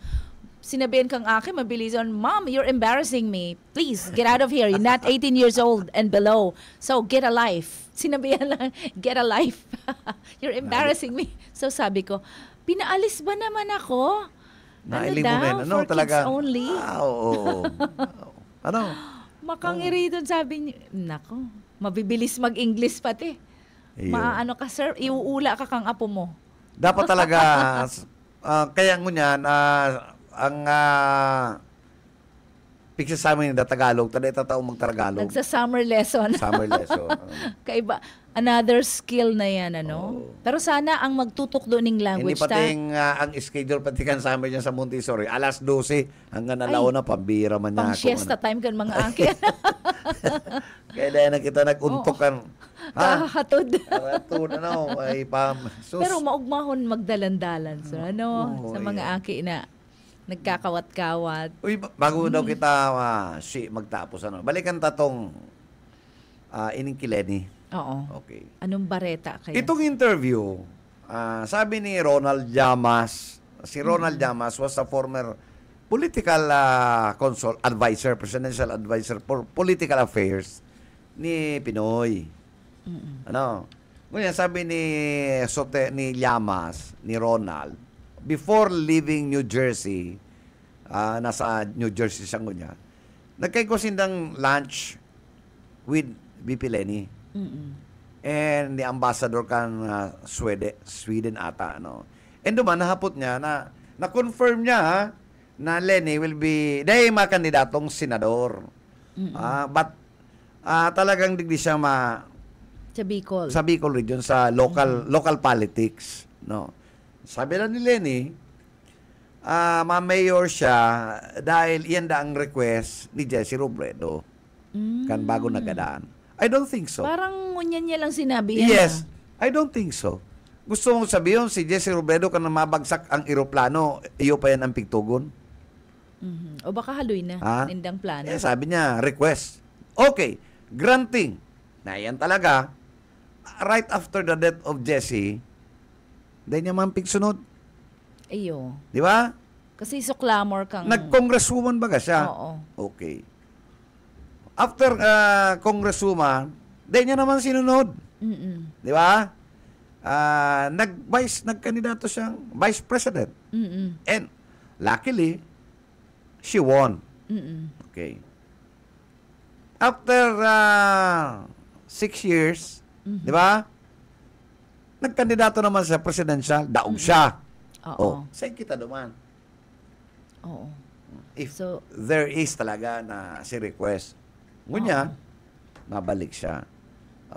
Sinabihan kang aki, mabilisan, Mom, you're embarrassing me. Please, get out of here. You're not 18 years old and below. So, get a life. Sinabihan lang, get a life. You're embarrassing me. So, sabi ko, pinaalis ba naman ako? For talaga? kids only? Oo. Makangiriton, sabi niyo, nako, mabibilis mag-English pati. Maano ka, sir, iuula ka kang apo mo. Dapat talaga, kaya ngunyan, ang pigsa sa amin na Tagalog, taday tataong mag-Tagalog. Nagsa-summer lesson. Summer lesson. Kaiba, another skill na yan, Pero sana ang magtutok doon ng language. Hindi pating ang schedule pati kan summer niya sa Montessori. Alas 12 hanggang alauna, pambira man niya. Pang siesta time kan mga akin. Kaya dahil na kita nag-untok kan. Kahatod. Ay, pero maugmahon magdalandalan. So, sa mga aki na Nagkakawat-kawat. Uy, bago daw kita magtapos, balikan tatong ining kileni. Oo. Okay. Anong bareta kaya? Itong interview, sabi ni Ronald Llamas, si Ronald Llamas was a former political advisor, presidential advisor for political affairs ni Pinoy. Ano? Ngayon, sabi ni Llamas, ni Ronald, before leaving New Jersey, nasa New Jersey siya ngunya, nagkaikosindang lunch with VP Lenny. And the ambassador kan Sweden ata, ano. And duman, nahapot niya na-confirm niya na Lenny will be, dahil makandidatong senador. But talagang digdi siya Sa Bicol region, sa local politics, no. Sabi lang ni Lenny, ma-mayor siya dahil iyan da ang request ni Jesse Robredo kan bago nagadaan. I don't think so. Parang ngunyan niya lang sinabi yan. Yes, I don't think so. Gusto mong sabihin si Jesse Robredo kan mabagsak ang eroplano, iyo pa yan ang pigtugon? O baka haloy na, nindang plano. Eh, sabi niya, request. Okay, granting. Na yan talaga, right after the death of Jesse, dahil niya man pigsunod. Ayo. Di ba? Kasi suklamor kang... Nag-congresswoman baga siya? Oo. Okay. After congresswoman, dahil niya naman sinunod. Di ba? Nagkandidato siyang vice president. And luckily, she won. Okay. After 6 years, di ba? Nagkandidato naman sa presidential, daog siya. Oo. Saan kita duman? Oo. If So, there is talaga na si request, ngunya, mabalik siya.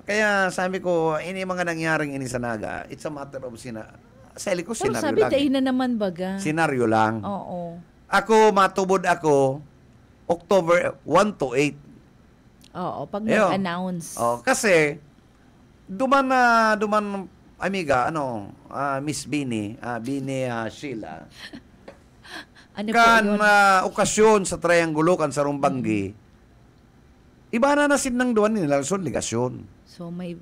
Kaya sabi ko, ini mga nangyaring ini sa Naga, it's a matter of Sali ko, pero senaryo sabi lang. tayo na naman baga. Senaryo lang. Oo. Ako, matubod ako, October 1 to 8. Oo, pag Ayun. nag-announce. Kasi, duman, amiga, Miss Bini Sheila, Ano po kan yun? okasyon sa Triangulo, kan sa Rumbanggi, iba na sinang duwan nila, ligasyon. So, may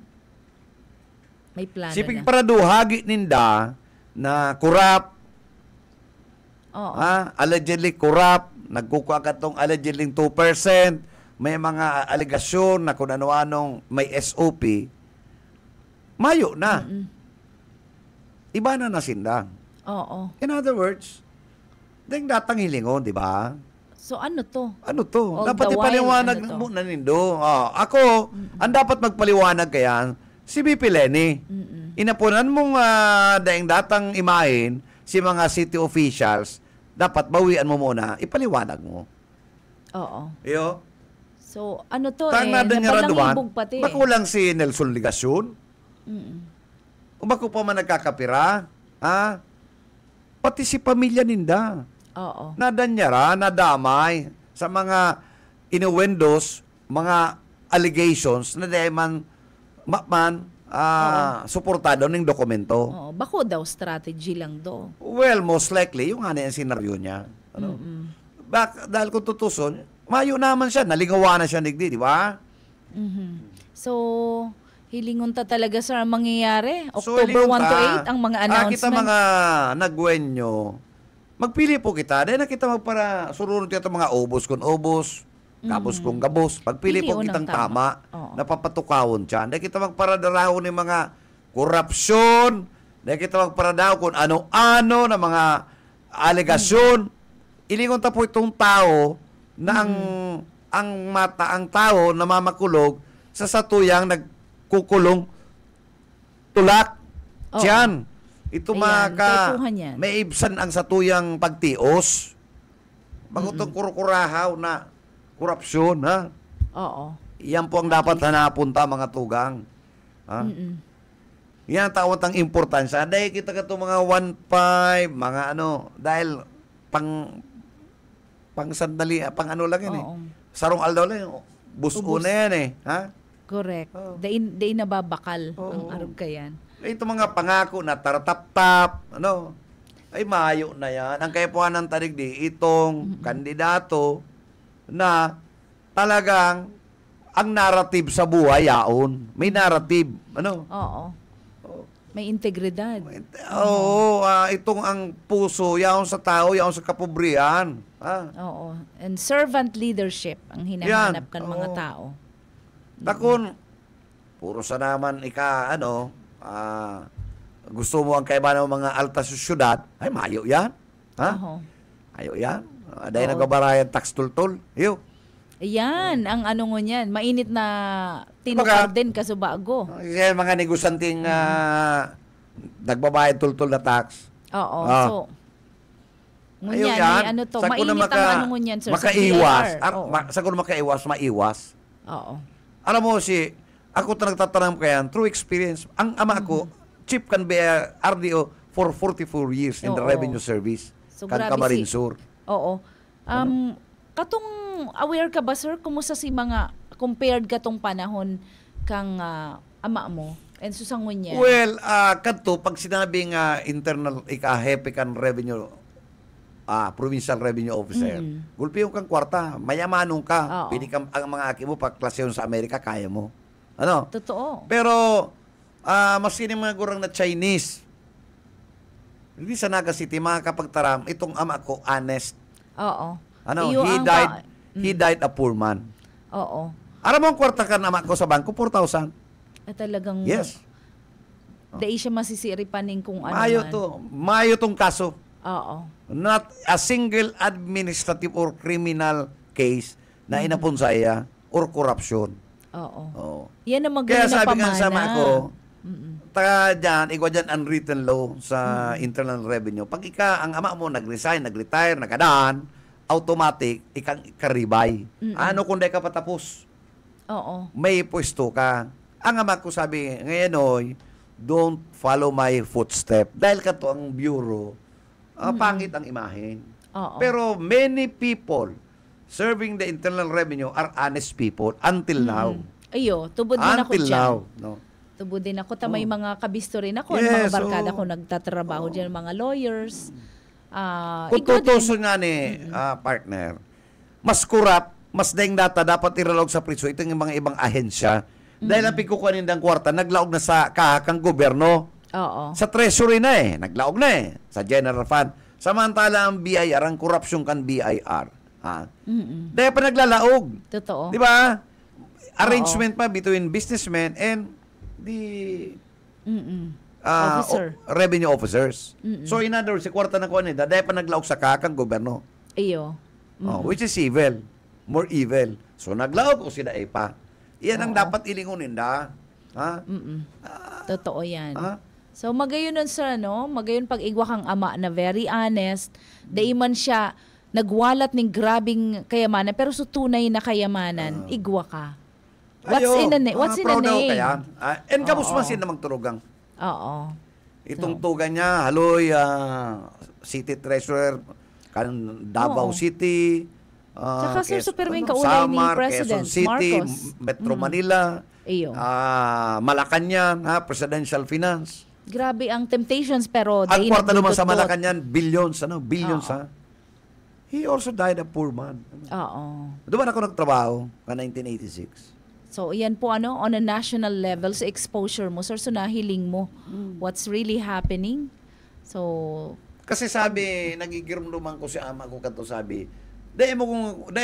plano Sipig na. para duhagi ninda na kurap, Oo. allegedly corrupt, nagkukuha ka tong allegedly 2%, may mga aligasyon na kung ano-anong may SOP, mayo na. Iba na nasindang. Oo. In other words, dahil datang hilingon, di ba? So, ano to? Ano to? All Dapat the while, ipaliwanag ano to? mo na nindo. Ako, ang dapat magpaliwanag kaya, si BP Lenny. Inapunan mong daing datang imahin, si mga city officials, dapat bawian mo muna, ipaliwanag mo. Oo. Iyo? So, ano to Tanga din nga raduan, nabalangibog pati bakulang si Nelson Ligasyon? O bako pa man nagkakapira? Pati si pamilya ninda. Oo. Nadanyara, nadamay sa mga inuwendos, mga allegations na dahil man suportado ng dokumento. Oo. Bako daw strategy lang do. Well, most likely, yung ano yung senaryo niya. Ano? Dahil kung tutuson, mayo naman siya, nalingawa na siya nigdi, di ba? So, hilingon ta talaga sa mangyayari. So, October hilingon 1 to ta. 8 ang mga announcement. Kita mga nagwenyo, magpili po kita. Dahil na kita magpara, surunod kita mga obos kung obos, gabos kung gabos. Pagpili po Pili kitang unang tama, Oo. napapatukawon siya. Dahil kita magparadaraho ng mga korupsyon, dahil kita magparadaho kung ano-ano na mga alegasyon. Ilingon ta po itong tao na ang tao na mamakulog sa satuyang nagkukulong tulak. Oo. Tiyan. Ito Ayan, kaipuhan yan. may ibsan ang satuyang pagtios. Bagutong kurukurahaw na korupsyon, ha? Oo. Yan po ang dapat hanapunta mga tugang. Ha? Yan ang tawag ang importansya. Dahil kita ka itong mga 1.5, mga dahil pang sandali, pang ano lang yan Oo. Sarong aldaw lang yun. Buso na yan ha? Correct. Day nababakal ang arog kayan. Ito mga pangako na taratap-tap, ay mayo na yan. Ang kaipuhan ng taligdi, itong kandidato na talagang ang narrative sa buhay, yaon. May narrative. Ano? Oo. May integridad. Oo, itong ang puso, yaon sa tao, yaon sa kapobrihan. Oo. And servant leadership ang hinahanap kan mga Oo. tao. Takon, puro sa naman gusto mo ang kaiba ng mga alta sa syudad, ay mayo yan. Ha? Oo. Mayo yan. Dahil nagabarayan tax tultol. Iyo. Ayan, ang ano ngo niyan. Mainit na tinukar din kasubago. Kasi mga negosanting nagbabayad tultol na tax. Oo. Ah. So, Ayaw ngunyan, yan. may ano to. Sa ko na Mainit ang ano ngunyan, sir. makaiwas. Sa BIR. Oo. Sa ko na makaiwas, maiwas. Oo. Alam mo ako nagtatanong ko yan, through experience, ang ama ko, chief kan be RDO for 44 years in the Oo. revenue service. So, Kan grabe Camarinesur. Oo. Katong aware ka ba, sir? Kumusta si mga compared katong panahon kang ama mo? And susangon niya. Well, kadto pag sinabing internal hepe kan revenue provincial revenue officer. Gulpiyon kang kwarta, mayamanong ka. Oo. Pili ka ang mga aki mo pag klasyon sa Amerika kaya mo. Ano? Totoo. Pero maski ni mga gurang na Chinese. Hindi sa Naga City makakapagtaram itong ama ko honest. Oo. Ano? Iyo He died a poor man. Oo. Aram mo ang kwarta ka ama ko sa bangko 4,000. Talagang Yes. dai siya masisiripanin kung ano Mayo man. to. Mayo tong kaso. Oo. Not a single administrative or criminal case na inapon sa iya or corruption. Oo. Oh. Yan ang Kaya magaling na sabi pamana. nga sama ko, taga dyan, igwa dyan unwritten law sa internal revenue. Pag ang ama mo nag-resign, nag-retire, nagadaan, automatic, ikang karibay. Ano kung di ka patapos? Oo. May pwesto ka. Ang ama ko sabi, ngayon oy, don't follow my footstep. Dahil ka to ang bureau, pangit ang imahen. Oo. Pero many people serving the internal revenue are honest people until now. Ayo, tubod din ako Until dyan. now. No? Tubod din ako. May mga kabisto rin ako. Yes, mga barkada oo. ko nagtatrabaho dyan, mga lawyers. Kung ikaw din. tutusin nga ni partner, mas kurap, mas daing data dapat iralog sa priso. Ito yung mga ibang ahensya. Dahil ang pikukuhanin ng kwarta, naglaog na sa kahakang gobyerno. Oo. Sa treasury na naglaog na sa general fund. Samantala ang BIR, ang korupsyon kan BIR. Dahil pa naglalaog. Totoo. Di ba? Arrangement pa between businessmen and the Officer. revenue officers. So in other words, si kwarta na kuha nila, dahil pa naglaog sa kahakang gobyerno. Ayo. Which is evil. More evil. So naglaog o sila pa. Iyan ang dapat ilingunin da. Ha? Totoo yan. Ha? So magayon nun, sir, magayon pag igwa kang ama na very honest, dahil man siya nagwalat ng grabing kayamanan, pero sa tunay na kayamanan, igwa ka. What's in the name? Kaya. And kabus man sila magturugang. Oo. Itong tugan niya, haloy, City Treasurer, Davao Oo. City, Tsaka, sir, superwing kaulay ni Samar, President Quezon City, Marcos. Metro Manila, Iyo. Malacanang, Presidential Finance. Grabe ang temptations, pero Ang kwarta naman sa nagdudot-dot. Malacanang, billions, billions, Oo. He also died a poor man. Oo. Doon ako nagtrabaho, 1986. So, yan po on a national level, sa exposure mo, sir, so nahiling mo what's really happening. So, Kasi sabi, nagigirumduman ko si ama ko kanto sabi, dahil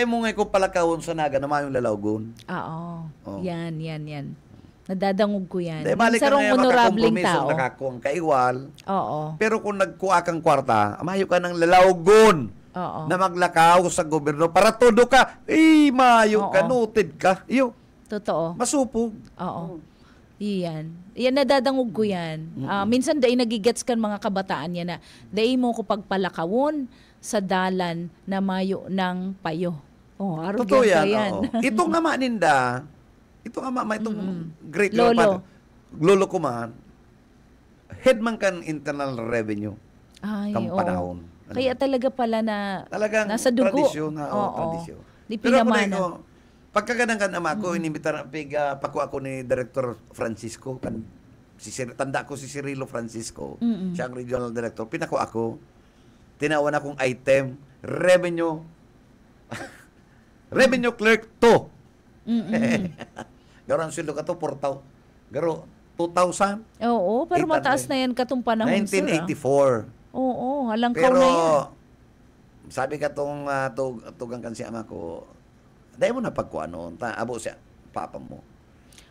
mo nga ko palakawon sa naga na mayong lalawgon. oo. Oh. Yan. Nadadangog ko yan. Dahil balik ka Sarong nga honorableng makakompromiso, tao. nakakuang kaiwal. Oo. Pero kung nagkuha kang kwarta, mayo ka ng lalawgon Oo. na maglakaw sa gobyerno para todo ka. Mayo ka, Oo. noted ka. Iyo, Totoo. masupog. Oo. Yan nadadangog ko yan. Minsan dahil nagigets kan mga kabataan yan na dahil mo ko pagpalakawon sa dalan na mayo ng payo. Oh, Totoo arugyan yan. ka yan. Oo. Itong ama ninda, itong great Lolo. Lolo ko man, head man kan internal revenue. Ay, Kang oo. panahon. Kaya talaga pala na Talagang nasa dugo. tradisyon. Oo. Tradisyon. Di Pero ako pinamana. pagkaganang kan ama ko, inimbitar paku ako ni Director Francisco, tanda ko si Cirilo Francisco, siya ang regional director, pinako ako. tinawan akong item, revenue clerk 2. Garo ang sweldo ka to, 4,000. Garo, 2,000. Oo, pero 800. mataas na yan katong panahon, sir. 1984. Oo, halangkaw Pero, na yan. sabi ka tong tugang kan si ama ko, dahil mo na pagkuano, abo siya, papa mo.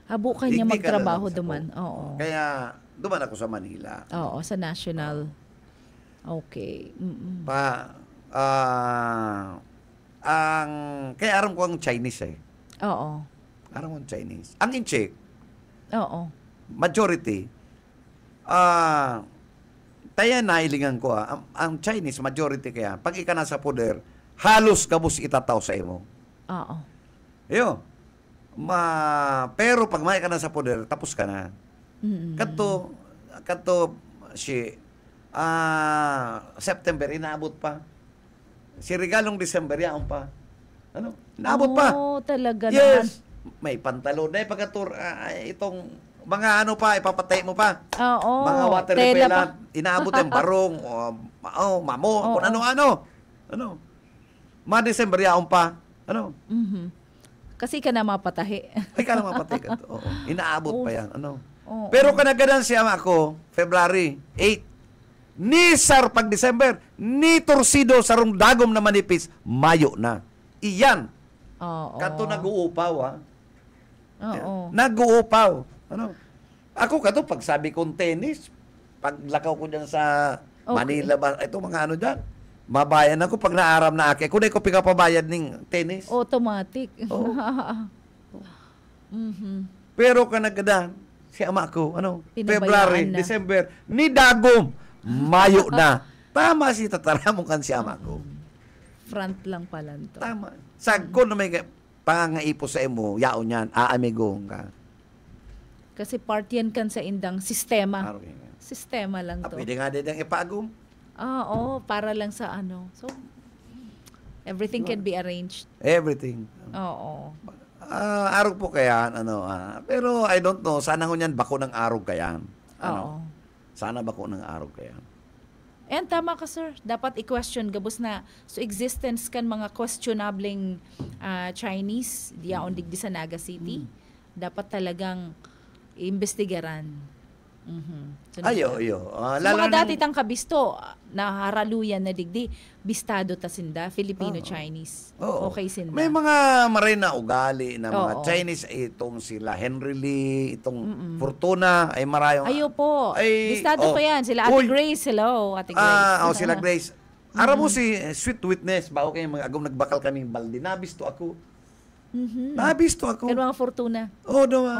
Habo kanya Hindi ka magtrabaho lang sa duman. ko. Oo. Kaya, duman ako sa Manila. Oo, sa national. Okay. Kaya aram ko ang Chinese eh. Oo. Aram ko ang Chinese. Ang incheck, Oo. majority, tayo nailingan ko ang Chinese, majority kaya, pag ika nasa poder, halos kabus itataw sa imo. Oo. Iyo. Pero pag may ka na sa poder, tapos ka na. Kato si September, inaabot pa. Si regalong December, yaon pa. Ano? Inaabot pa. Oo, talaga naman. Yes. May pantalon na pagkatur itong mga ano pa, ipapatay mo pa. Oo. Mga water tela repellent, inaabot yung barong, mamo, kung ano-ano. Ano? Mga December, yaon pa. Ano? Kasi ka na mapatahi. Ay, ka naman patay ka. Oo. Inaabot pa yan. Ano? Oo. Pero kanagadan siya ako, February 8. Ni sar pag December, ni torsido sarong dagom na manipis, Mayo na. Iyan. Oo. Kato nag-uupaw, ha? Oo. Nag-uupaw. Ano? Ako kato, pag sabi kong tennis, paglakaw ko dyan sa Manila, ito mga ano dyan, mabayan ako pag naaram na aki. Kung di ko pinapabayad ng tennis. Automatic. Oo. Pero kanagadan, si ama ko, Pinabayaan February, na. December, ni dagom, Mayo na. Tama si tataramong kan si ama ko. Front lang pala to. Tama. Sagko na may pangangaipo sa imo, yaon yan, aamigong ka. Kasi part yan kan sa indang sistema. Araw yan. Sistema lang to. Pwede nga din ang ipagom. Oo, para lang sa ano. So, everything can be arranged. Everything. Oo. Araw po kaya, pero I don't know, sana ko niyan bako ng araw kaya. Oo. Sana bako ng araw kaya. And tama ka, sir. Dapat i-question gabos na so existence kan mga questionabling Chinese diyaon digdi sa Naga City. Dapat talagang iimbestigaran. Ayo. So, mga dati tang kabisto, naharaluyan na digdi, bistado ta sinda, Filipino-Chinese. Oo. Okay sinda. May mga maray na ugali na mga Oo. Chinese, itong sila Henry Lee, itong Fortuna, ay marayong... Ayo po. Ay, Bistado ko yan. Sila Ate Uy. Grace. Hello, Ate Grace. Sila Grace. Ara mo si Sweet Witness, bago kayo mga agom nagbakal kaming balde. Nabisto ako. Nabisto ako. Pero mga Fortuna.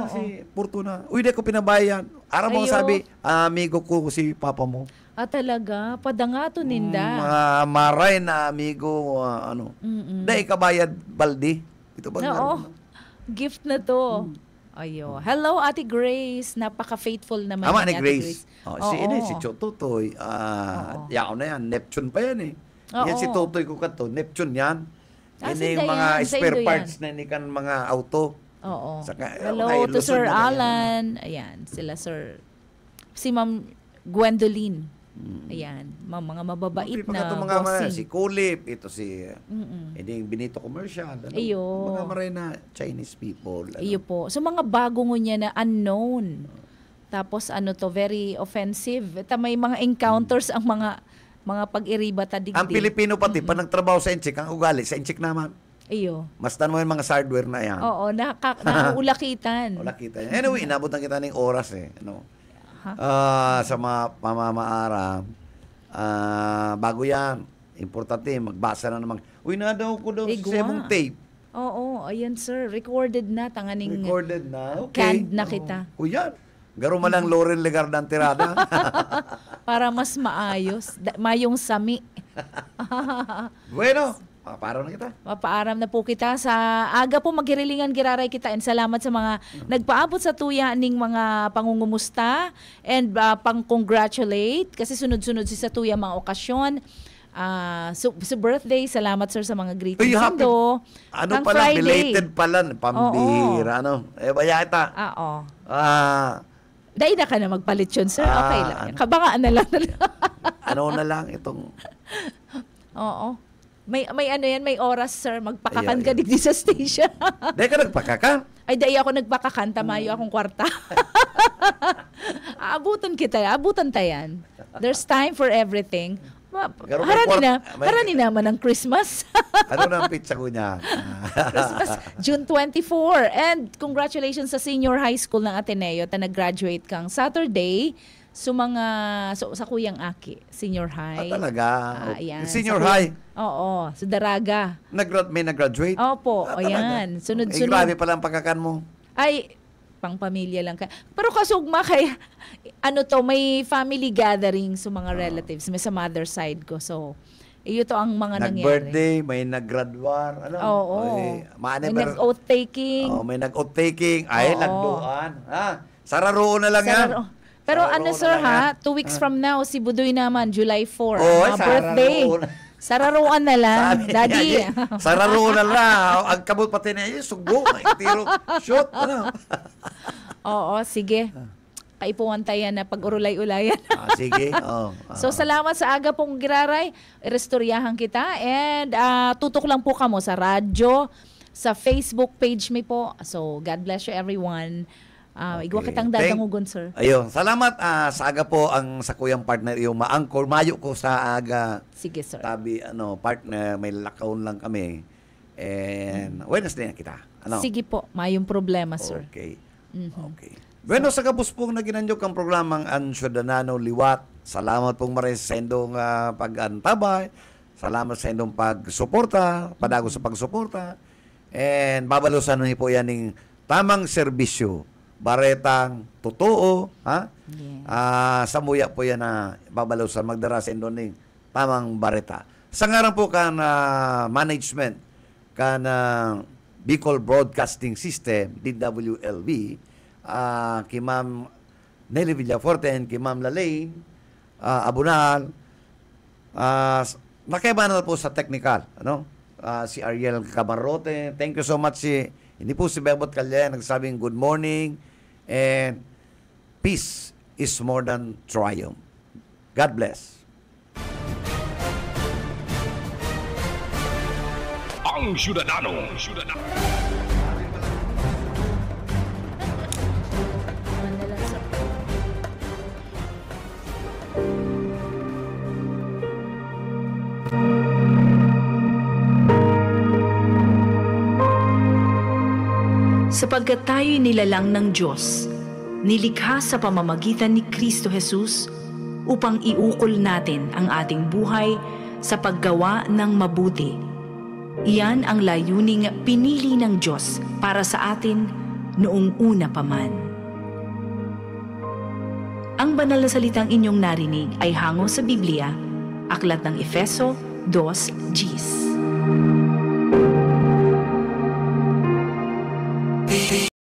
Si Fortuna. Uy, di ko pinabayan. Ara mo Ayo. sabi, amigo ko si papa mo. Talaga? Padangato ninda. Maray na amigo, Dahil kabayad balde. Ito ba? Oo. Gift na to. Ayo. Hello, Ate Grace. Napaka-faithful naman Ama ni Ate Grace. Si Oo. Chototoy. Yaon na yan. Neptune pa yan eh. Yan si Oo. Totoy ko kato. Neptune yan. Yan Sinda yung mga yan. Sa spare Indo parts yan. na inikan mga auto. Oo. Saka, Hello okay, to Luzon Sir na yan. Alan. Ayan, sila Sir. Si Ma'am Gwendoline. Ayan, mga mababait Pag na ito mga bossing. si Kulip, ito si yung Benito Commercial. Iyo. Mga maray na Chinese people. Iyo po. So mga bago niya na unknown. Tapos very offensive. May mga encounters ang mga pag-iriba tadigdi. Ang Pilipino pati, pa nagtrabaho sa Inchik, ang ugali, sa Inchik naman. Iyo. Mastan mo yung mga hardware na yan. Oo, nakulakitan. Wala kita yan. Anyway, inabot na kita ng oras eh. Sa mga pamamaaram, bago yan, importante, magbasa na naman. Uy, na daw ko daw Igwa. sa semong tape. Oo, ayan sir. Recorded na. Tanganing Recorded na. Okay. canned na kita. Uy, yan. Garo malang Laurel Legarda ang tirada. Para mas maayos. Mayong sami. Bueno, para na kita. Mapaaram na po kita sa aga po magirilingan giraray kita and salamat sa mga nagpaabot sa tuya ning mga pangungumusta and pang-congratulate kasi sunod-sunod si sa tuya mga okasyon. So birthday, salamat sir sa mga greetings. Ano Ang pala, Friday. belated pala, pambihira, baya kita. Oo. Dahil na ka na magpalit yun, sir. Okay lang. Kabangaan na lang. Ano na lang itong... Oo. May ano yan, may oras, sir. Magpakakan ka Ayan. digdi sa station. Dahil ka nagpakaka. Ay, dahil ako nagpakakan, tamayo akong kwarta. Abutan tayan. There's time for everything. Pero may Harani naman ang Christmas. Ano na ang pizza ko niya? Christmas, June 24. And congratulations sa senior high school ng Ateneo na nag-graduate kang Saturday sa Kuyang Aki, senior high. Talaga? Ayan. Senior high? Oo, sa Daraga. May nag-graduate? Opo, Talaga? ayan. Sunod-sunod. Grabe pala ang pagkakan mo. Ay, pang pamilya lang ka. Pero kasugma kay may family gathering sa mga relatives, may sa mother side ko. So, iyo to ang mga nangyari. Nag-birthday, may nag-graduar, Oo. May nag-oath taking. May nag-oath taking. Ay, nagduan. Sararoon na lang yan. Pero Sararoon sir na lang 2 weeks from now, si Budoy naman, July 4, birthday. sararoon. Sararoan na lang, daddy. Sararoon na lang. Ang kabot pati na yun, sugo. Tiro, shoot. Oo, sige. Kaipuan tayo na pag-urulay-ulayan. Sige. So, salamat sa aga pong giraray. Restoryahan kita. And tutok lang po kamo sa radyo, sa Facebook page mi po. So, God bless you everyone. Igwa kitang dadangugon, sir. Ayun. Salamat sa aga po ang sa kuyang partner yung maangkor. Mayo ko sa aga. Sige, sir. Tabi, partner, may lakaon lang kami. And Wednesday na kita. Sige po. Mayong problema, sir. Okay. Okay. Bueno, sa kabus pong naginanyok ang programang Ansyo Danano Liwat. Salamat pong maray sa indong pag-antabay. Salamat sa indong pagsuporta, padago sa pagsuporta. And babalusan niyo po yan ng tamang serbisyo. Baretang totoo, ha? Yeah. Sa muya po yan na babalusan magdara sa indong ng tamang bareta. Sa ngaran po ka na management ka na Bicol Broadcasting System, DWLB, kay Ma'am Nelly Villaforte and kay Ma'am Lalaine Abunal, nakibanal po sa technical, si Ariel Camarote. Thank you so much. Hindi po si Bebot Calya nagsabing good morning and peace is more than triumph. God bless. Ang Syudadano. Sapagkat tayo'y nilalang ng Diyos, nilikha sa pamamagitan ni Kristo Jesus upang iukol natin ang ating buhay sa paggawa ng mabuti. Iyan ang layuning pinili ng Diyos para sa atin noong una pa man. Ang banal na salitang inyong narinig ay hango sa Biblia, Aklat ng Efeso 2:10.